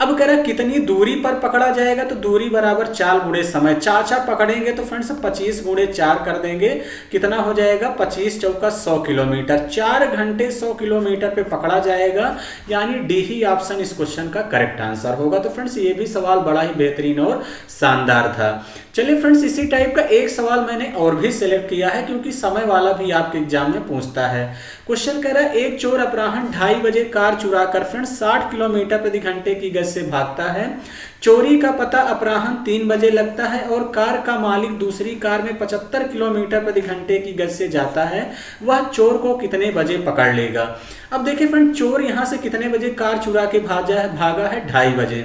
अब कह रहा कितनी दूरी पर पकड़ा जाएगा, तो दूरी बराबर 4 गुणे समय, चाचा पकड़ेंगे तो फ्रेंड्स 25 गुणे 4 कर देंगे, कितना हो जाएगा 25 चौका 100 किलोमीटर, 4 घंटे 100 किलोमीटर पे पकड़ा जाएगा, यानी डी ही ऑप्शन इस क्वेश्चन का करेक्ट आंसर होगा। तो फ्रेंड्स ये भी सवाल बड़ा ही बेहतरीन और शानदार था। चलिए फ्रेंड्स इसी टाइप का एक सवाल मैंने और भी सेलेक्ट किया है क्योंकि समय वाला भी आपके एग्जाम में पूछता है। क्वेश्चन कह रहा है एक चोर अपराह्न 2:30 बजे कार चुरा कर फ्रेंड्स 60 किलोमीटर प्रति घंटे की गति से भागता है। चोरी का पता अपराह्न 3 बजे लगता है और कार का मालिक दूसरी कार में 75 किलोमीटर प्रति घंटे की गति से जाता है। वह चोर को कितने बजे पकड़ लेगा? अब देखिए फ्रेंड, चोर यहां से कितने बजे कार चुरा के भागा है 2:30 बजे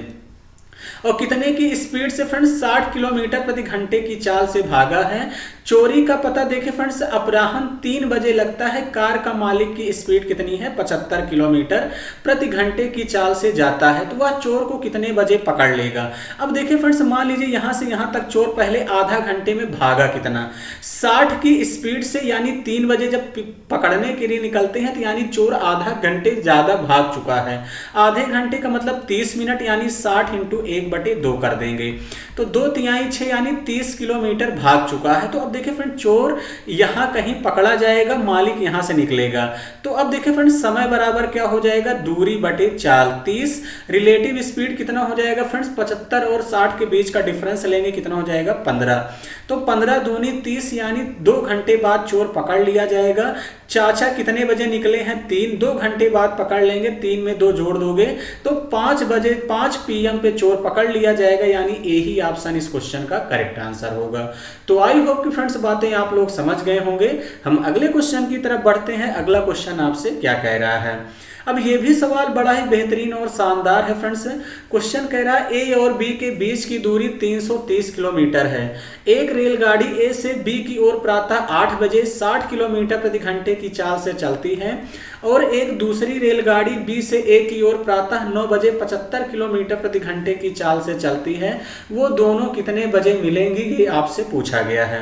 और कितने की स्पीड से फ्रेंड्स 60 किलोमीटर प्रति घंटे की चाल से भागा है। चोरी का पता देखें फ्रेंड्स अपराह्न 3 बजे लगता है। कार का मालिक की स्पीड कितनी है? 75 किलोमीटर प्रति घंटे की चाल से जाता है। तो वह चोर को कितने बजे पकड़ लेगा? अब देखिए फ्रेंड्स, मान लीजिए यहां से यहां तक चोर पहले आधा घंटे में भागा कितना? 60 की स्पीड से, यानी 3 बजे जब पकड़ने के लिए निकलते हैं तो यानी चोर आधा घंटे ज्यादा भाग चुका है। आधे घंटे का मतलब 30 मिनट, यानी 60 × 1/2 कर देंगे तो 2 तिहाई 6 यानी 30 किलोमीटर भाग चुका है। तो अब देखिए फ्रेंड, चोर यहां कहीं पकड़ा जाएगा, मालिक यहां से निकलेगा। तो अब देखिए फ्रेंड, समय बराबर क्या हो जाएगा? दूरी बटे चाल। 30 रिलेटिव स्पीड कितना हो जाएगा फ्रेंड्स? 75 और 60 के बीच का डिफरेंस लेंगे, कितना हो जाएगा? 15। तो 15 दूनी 30 यानी 2 घंटे बाद चोर पकड़ लिया जाएगा। चाचा कितने बजे निकले हैं? 3। 2 घंटे बाद पकड़ लेंगे, 3 में 2 जोड़ दोगे तो 5 बजे 5 PM पे चोर पकड़ लिया जाएगा, यानी ए ही ऑप्शन इस क्वेश्चन का करेक्ट आंसर होगा। तो आई होप कि फ्रेंड्स बातें आप लोग समझ गए होंगे। हम अगले क्वेश्चन की तरफ बढ़ते हैं। अगला क्वेश्चन आपसे क्या कह रहा है? अब ये भी सवाल बड़ा ही बेहतरीन और शानदार है फ्रेंड्स। क्वेश्चन कह रहा है ए और बी के बीच की दूरी 330 किलोमीटर है। एक रेलगाड़ी ए से बी की ओर प्रातः 8 बजे 60 किलोमीटर प्रति घंटे की चाल से चलती है और एक दूसरी रेलगाड़ी बी से ए की ओर प्रातः 9 बजे 75 किलोमीटर प्रति घंटे की चाल से चलती है। वो दोनों कितने बजे मिलेंगी, ये आपसे पूछा गया है।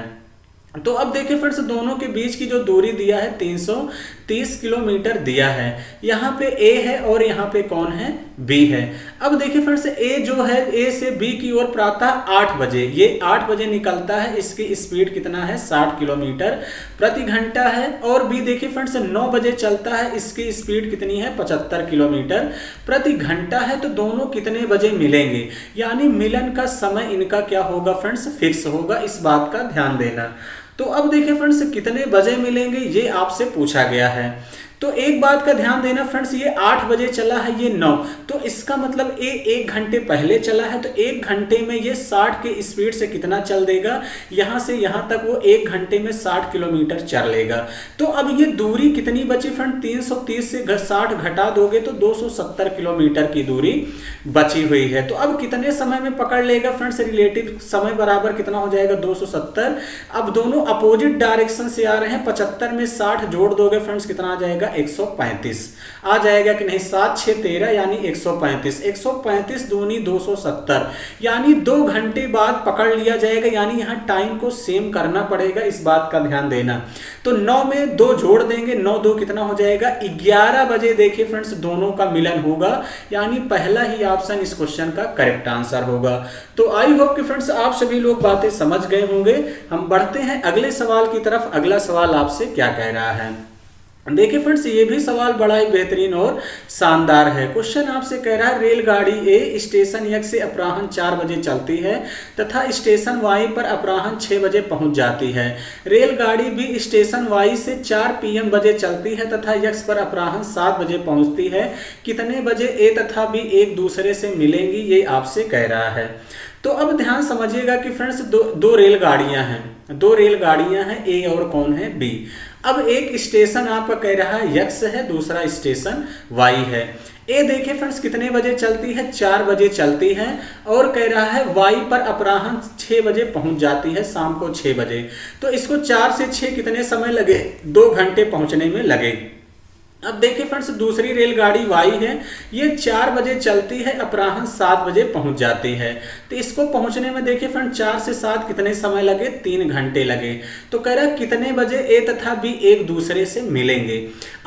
तो अब देखिए फ्रेंड्स, दोनों के बीच की जो दूरी दिया है 330 किलोमीटर दिया है। यहाँ पे ए है और यहाँ पे कौन है? बी है। अब देखिए फ्रेंड्स, ए जो है ए से बी की ओर प्रातः 8 बजे, ये 8 बजे निकलता है। इसकी स्पीड कितना है? 60 किलोमीटर प्रति घंटा है। और बी देखिए फ्रेंड्स 9 बजे चलता है, इसकी स्पीड कितनी है? 75 किलोमीटर प्रति घंटा है। तो दोनों कितने बजे मिलेंगे, यानी मिलन का समय इनका क्या होगा फ्रेंड्स? फिक्स होगा। इस बात का ध्यान देना। तो अब देखिए फ्रेंड्स, कितने बजे मिलेंगे ये आपसे पूछा गया है। तो एक बात का ध्यान देना फ्रेंड्स, ये 8 बजे चला है, ये 9, तो इसका मतलब ये 1 घंटे पहले चला है। तो 1 घंटे में ये 60 के स्पीड से कितना चल देगा? यहां से यहां तक वो 1 घंटे में 60 किलोमीटर चल लेगा। तो अब ये दूरी कितनी बची फ्रेंड? 330 से 60 घटा दोगे तो 270 किलोमीटर की दूरी बची हुई है। तो अब कितने समय में पकड़ लेगा फ्रेंड्स? रिलेटिव समय बराबर कितना हो जाएगा? 270। अब दोनों अपोजिट डायरेक्शन से आ रहे हैं, 75 में 60 जोड़ दोगे फ्रेंड्स, कितना आ जाएगा? 135 आ जाएगा कि नहीं? 7 6 13 यानी 135। 135 दूनी 270 यानी 2 घंटे बाद पकड़ लिया जाएगा। यानी यहाँ टाइम को सेम करना पड़ेगा, इस बात का ध्यान देना। तो 9 में 2 जोड़ देंगे, 9 2 कितना हो जाएगा? 11 बजे देखिए फ्रेंड्स दोनों का मिलन होगा, यानी पहला ही ऑप्शन इस क्वेश्चन का करेक्ट आंसर होगा। तो आई होप कि फ्रेंड्स आप सभी लोग बातें समझ गए होंगे। हम बढ़ते हैं अगले सवाल की तरफ। अगला सवाल आपसे क्या कह रहा है? देखिए फ्रेंड्स, ये भी सवाल बड़ा ही बेहतरीन और शानदार है। क्वेश्चन आपसे कह रहा है रेलगाड़ी ए स्टेशन एक्स से अपराह्न 4 बजे चलती है तथा स्टेशन वाई पर अपराह्न 6 बजे पहुंच जाती है। रेलगाड़ी बी स्टेशन वाई से 4 PM बजे चलती है तथा एक्स पर अपराह्न 7 बजे पहुंचती है। कितने बजे ए तथा बी एक दूसरे से मिलेंगी, ये आपसे कह रहा है। तो अब ध्यान समझिएगा कि फ्रेंड्स दो रेलगाड़ियां हैं, 2 रेलगाड़ियां हैं, ए और कौन है? बी। अब एक स्टेशन आपका कह रहा है यक्स है, दूसरा स्टेशन वाई है। ए देखिए फ्रेंड्स कितने बजे चलती है? 4 बजे चलती है और कह रहा है वाई पर अपराह्न 6 बजे पहुंच जाती है, शाम को 6 बजे। तो इसको 4 से 6 कितने समय लगे? 2 घंटे पहुंचने में लगे। अब देखिए फ्रेंड्स दूसरी रेलगाड़ी वाई है, ये 4 बजे चलती है, अपराह्न 7 बजे पहुंच जाती है। तो इसको पहुंचने में देखिए फ्रेंड 4 से 7 कितने समय लगे? 3 घंटे लगे। तो कह रहा है कितने बजे ए तथा बी एक दूसरे से मिलेंगे।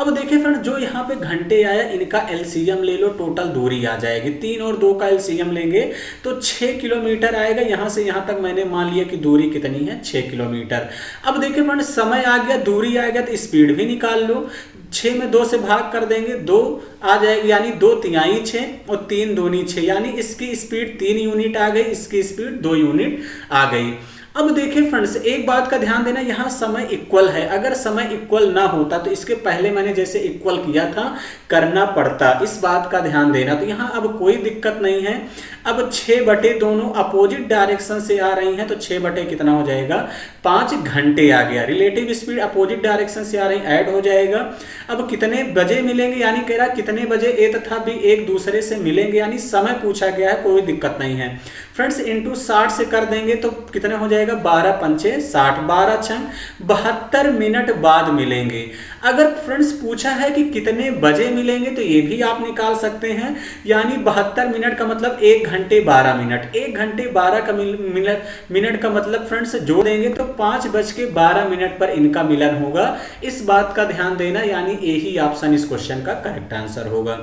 अब देखिए फ्रेंड जो यहाँ पे घंटे आया इनका एलसीएम ले लो, टोटल दूरी आ जाएगी। 3 और 2 का एलसीएम लेंगे तो 6 किलोमीटर आएगा। यहाँ से यहाँ तक मैंने मान लिया कि दूरी कितनी है? 6 किलोमीटर। अब देखिए फ्रेंड समय आ गया, दूरी आ गया, तो स्पीड भी निकाल लो। 6 में 2 से भाग कर देंगे, 2 आ जाएगी, यानी 2 तिहाई 6 और 3 दूनी 6, यानी इसकी स्पीड 3 यूनिट आ गई, इसकी स्पीड 2 यूनिट आ गई। अब देखिए फ्रेंड्स, एक बात का ध्यान देना, यहाँ समय इक्वल है। अगर समय इक्वल ना होता तो इसके पहले मैंने जैसे इक्वल किया था करना पड़ता, इस बात का ध्यान देना। तो यहाँ अब कोई दिक्कत नहीं है। अब 6 बटे दोनों अपोजिट डायरेक्शन से आ रही हैं तो 6 बटे कितना हो जाएगा, 5 घंटे आ गया। रिलेटिव स्पीड अपोजिट डायरेक्शन से आ रही, ऐड हो जाएगा। अब कितने बजे मिलेंगे, यानी कह रहा कितने बजे ए तथा बी एक दूसरे से मिलेंगे, यानी समय पूछा गया है, कोई दिक्कत नहीं है फ्रेंड्स। इंटू 60 से कर देंगे तो कितने हो जाएगा, 12 पंचे 60, 12 छंग 72 मिनट बाद मिलेंगे। अगर फ्रेंड्स पूछा है कि कितने बजे मिलेंगे तो ये भी आप निकाल सकते हैं, यानी 72 मिनट का मतलब 1 घंटे 12 मिनट, 1 घंटे 12 का मिनट का मतलब फ्रेंड्स जोड़ देंगे तो 5:12 पर इनका मिलन होगा। इस बात का ध्यान देना, यानी यही ऑप्शन इस क्वेश्चन का करेक्ट आंसर होगा।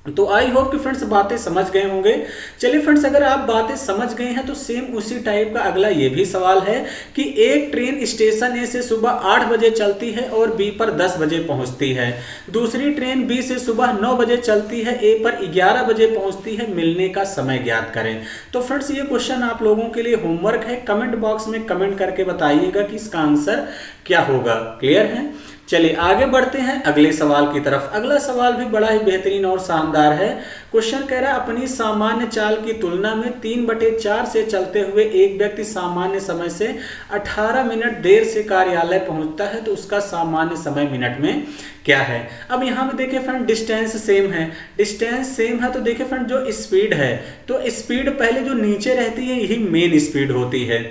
तो आई होप कि फ्रेंड्स बातें समझ गए होंगे। चलिए फ्रेंड्स, अगर आप बातें समझ गए हैं तो सेम उसी टाइप का अगला ये भी सवाल है कि एक ट्रेन स्टेशन ए से सुबह 8 बजे चलती है और बी पर 10 बजे पहुंचती है। दूसरी ट्रेन बी से सुबह 9 बजे चलती है, ए पर 11 बजे पहुंचती है, मिलने का समय ज्ञात करें। तो फ्रेंड्स ये क्वेश्चन आप लोगों के लिए होमवर्क है, कमेंट बॉक्स में कमेंट करके बताइएगा कि इसका आंसर क्या होगा। क्लियर है? चलिए आगे बढ़ते हैं अगले सवाल की तरफ। अगला सवाल भी बड़ा ही बेहतरीन और शानदार है। क्वेश्चन कह रहा है अपनी सामान्य चाल की तुलना में 3/4 से चलते हुए एक व्यक्ति सामान्य समय से 18 मिनट देर से कार्यालय पहुंचता है, तो उसका सामान्य समय मिनट में क्या है। अब यहाँ पे देखिए फ्रेंड, डिस्टेंस सेम है, डिस्टेंस सेम है तो देखिए फ्रेंड जो स्पीड है, तो स्पीड पहले जो नीचे रहती है यही मेन स्पीड होती है।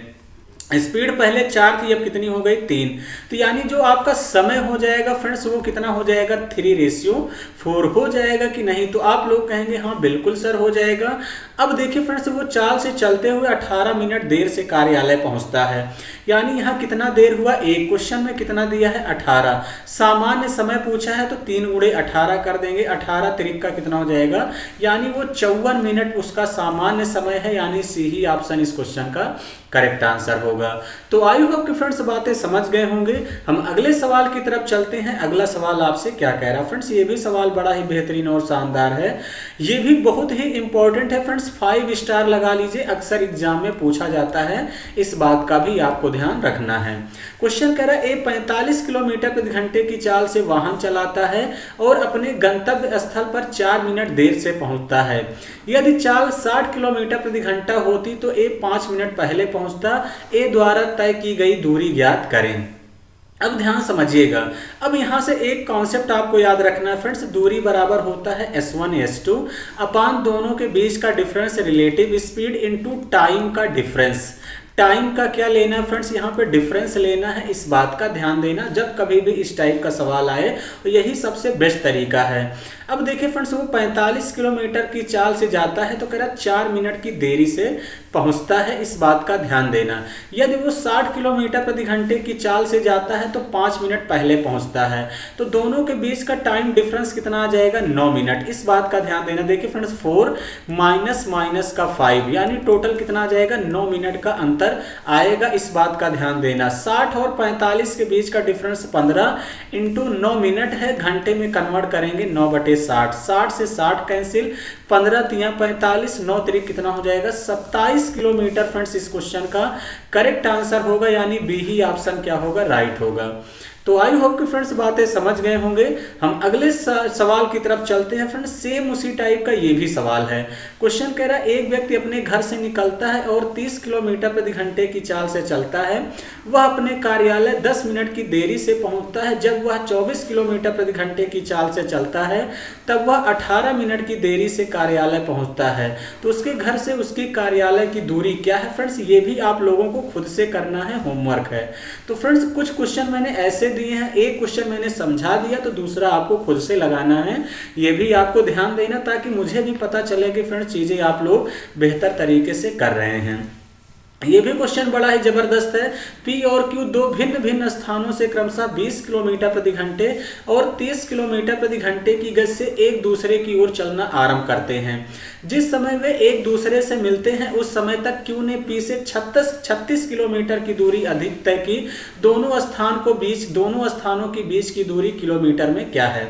स्पीड पहले 4 थी, अब कितनी हो गई 3। तो यानी जो आपका समय हो जाएगा फ्रेंड्स वो कितना हो जाएगा, 3:4 हो जाएगा कि नहीं। तो आप लोग कहेंगे हाँ बिल्कुल सर हो जाएगा। अब देखिए फ्रेंड्स वो चाल से चलते हुए 18 मिनट देर से कार्यालय पहुंचता है, यानी यहाँ कितना देर हुआ, एक क्वेश्चन में कितना दिया है 18। सामान्य समय पूछा है तो 3 × 18 कर देंगे, 18 त्रिक का कितना हो जाएगा, यानी वो 54 मिनट उसका सामान्य समय है, यानी सी ही ऑप्शन इस क्वेश्चन का करेक्ट आंसर होगा। तो आई होप कि फ्रेंड्स बातें समझ गए होंगे। हम अगले सवाल की तरफ चलते हैं। अगला सवाल आपसे क्या कह रहा है फ्रेंड्स, ये भी सवाल बड़ा ही बेहतरीन और शानदार है, ये भी बहुत ही इंपॉर्टेंट है फ्रेंड्स। 5 स्टार लगा लीजिए, अक्सर एग्जाम में पूछा जाता है, इस बात का भी आपको ध्यान रखना है। क्वेश्चन कह रहा है 45 किलोमीटर प्रति घंटे की चाल से वाहन चलाता है और अपने गंतव्य स्थल पर 4 मिनट देर से पहुंचता है। यदि चाल 60 किलोमीटर प्रति घंटा होती तो ए 5 मिनट पहले पहुंचता। ए द्वारा तय की गई दूरी ज्ञात करें। अब ध्यान समझिएगा, अब यहां से एक कॉन्सेप्ट आपको याद रखना है फ्रेंड्स, दूरी बराबर होता है S1 S2 अपान दोनों के बीच का difference relative speed into time का डिफरेंस। टाइम का क्या लेना है फ्रेंड्स, यहाँ पे डिफरेंस लेना है, इस बात का ध्यान देना। जब कभी भी इस टाइप का सवाल आए तो यही सबसे बेस्ट तरीका है। अब देखिए फ्रेंड्स वो 45 किलोमीटर की चाल से जाता है तो कह रहा 4 मिनट की देरी से पहुंचता है, इस बात का ध्यान देना। यदि वो 60 किलोमीटर प्रति घंटे की चाल से जाता है तो 5 मिनट पहले पहुंचता है, तो दोनों के बीच का टाइम डिफरेंस कितना आ जाएगा, 9 मिनट। इस बात का ध्यान देना। देखिए फ्रेंड्स 4 माइनस का 5, यानी टोटल कितना आ जाएगा, 9 मिनट का अंतर आएगा, इस बात का ध्यान देना। 60 और 45 के बीच का डिफरेंस 15 इंटू 9 मिनट है, घंटे में कन्वर्ट करेंगे 9/60। 60 से 60 कैंसिल, 15 × 45, 9 त्रिक कितना हो जाएगा, 27 किलोमीटर फ्रेंड्स इस क्वेश्चन का करेक्ट आंसर होगा, यानी बी ही ऑप्शन क्या होगा, राइट होगा। तो आई होप कि फ्रेंड्स बातें समझ गए होंगे। हम अगले सवाल की तरफ चलते हैं फ्रेंड्स। सेम उसी टाइप का ये भी सवाल है। क्वेश्चन कह रहा है एक व्यक्ति अपने घर से निकलता है और 30 किलोमीटर प्रति घंटे की चाल से चलता है। वह अपने कार्यालय 10 मिनट की देरी से पहुंचता है। जब वह 24 किलोमीटर प्रति घंटे की चाल से चलता है तब वह 18 मिनट की देरी से कार्यालय पहुंचता है। तो उसके घर से उसकी कार्यालय की दूरी क्या है फ्रेंड्स, ये भी आप लोगों को खुद से करना है, होमवर्क है। तो फ्रेंड्स कुछ क्वेश्चन मैंने ऐसे दिए हैं, एक क्वेश्चन मैंने समझा दिया तो दूसरा आपको खुद से लगाना है, ये भी आपको ध्यान देना ताकि मुझे भी पता चले कि फ्रेंड्स चीजें आप लोग बेहतर तरीके से कर रहे हैं। ये भी क्वेश्चन बड़ा ही जबरदस्त है। P और Q दो भिन्न भिन्न स्थानों से क्रमशः 20 किलोमीटर प्रति घंटे और 30 किलोमीटर प्रति घंटे की गति से एक दूसरे की ओर चलना आरंभ करते हैं। जिस समय वे एक दूसरे से मिलते हैं उस समय तक Q ने P से 36 किलोमीटर की दूरी अधिक तय की। दोनों स्थानों के बीच की दूरी किलोमीटर में क्या है।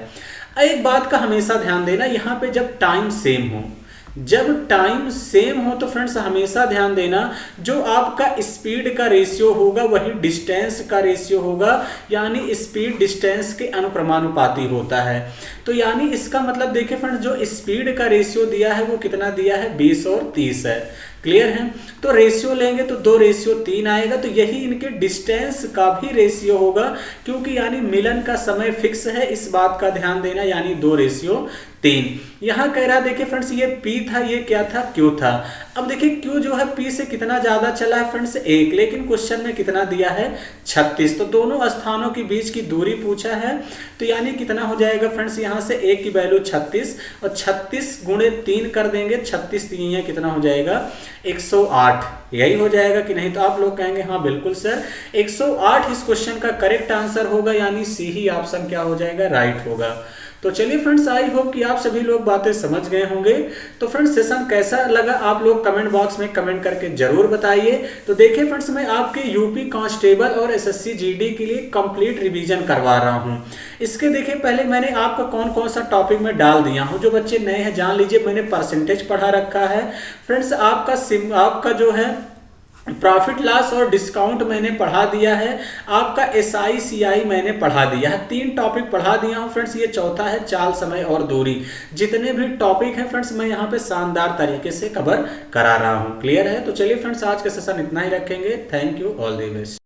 एक बात का हमेशा ध्यान देना, यहाँ पे जब टाइम सेम हो, जब टाइम सेम हो तो फ्रेंड्स हमेशा ध्यान देना जो आपका स्पीड का रेशियो होगा वही डिस्टेंस का रेशियो होगा, यानी स्पीड डिस्टेंस के अनुप्रमानुपाती होता है। तो यानी इसका मतलब देखिए फ्रेंड्स जो स्पीड का रेशियो दिया है वो कितना दिया है, 20 और 30 है। क्लियर है। तो रेशियो लेंगे तो 2:3 आएगा, तो यही इनके डिस्टेंस का भी रेशियो होगा, क्योंकि यानी मिलन का समय फिक्स है, इस बात का ध्यान देना, यानी 2:3। यहां कह रहा देखिए फ्रेंड्स ये P था, ये क्या था, Q था। अब देखिए Q जो है P से कितना ज्यादा चला है फ्रेंड्स 1, लेकिन क्वेश्चन में कितना दिया है 36, तो दोनों स्थानों के बीच की दूरी पूछा है, तो यानी कितना हो जाएगा फ्रेंड्स यहां से A की वैल्यू 36 और 36 गुणे 3 कर देंगे, 36 3 कितना हो जाएगा 108, यही हो जाएगा कि नहीं। तो आप लोग कहेंगे हाँ बिल्कुल सर 108 इस क्वेश्चन का करेक्ट आंसर होगा, यानी सी ही ऑप्शन क्या हो जाएगा, राइट होगा। तो चलिए फ्रेंड्स आई होप कि आप सभी लोग बातें समझ गए होंगे। तो फ्रेंड्स सेशन कैसा लगा आप लोग कमेंट बॉक्स में कमेंट करके जरूर बताइए। तो देखिए फ्रेंड्स मैं आपके यूपी कांस्टेबल और एसएससी जीडी के लिए कंप्लीट रिवीजन करवा रहा हूं। इसके देखिए पहले मैंने आपका कौन कौन सा टॉपिक में डाल दिया हूं, जो बच्चे नए हैं जान लीजिए, मैंने परसेंटेज पढ़ा रखा है फ्रेंड्स, आपका जो है प्रॉफिट लॉस और डिस्काउंट मैंने पढ़ा दिया है, आपका एसआई सीआई मैंने पढ़ा दिया है, 3 टॉपिक पढ़ा दिया हूं फ्रेंड्स। ये चौथा है चाल, समय और दूरी। जितने भी टॉपिक हैं फ्रेंड्स मैं यहाँ पे शानदार तरीके से कवर करा रहा हूं। क्लियर है। तो चलिए फ्रेंड्स आज का सेशन इतना ही रखेंगे। Thank you, all the best.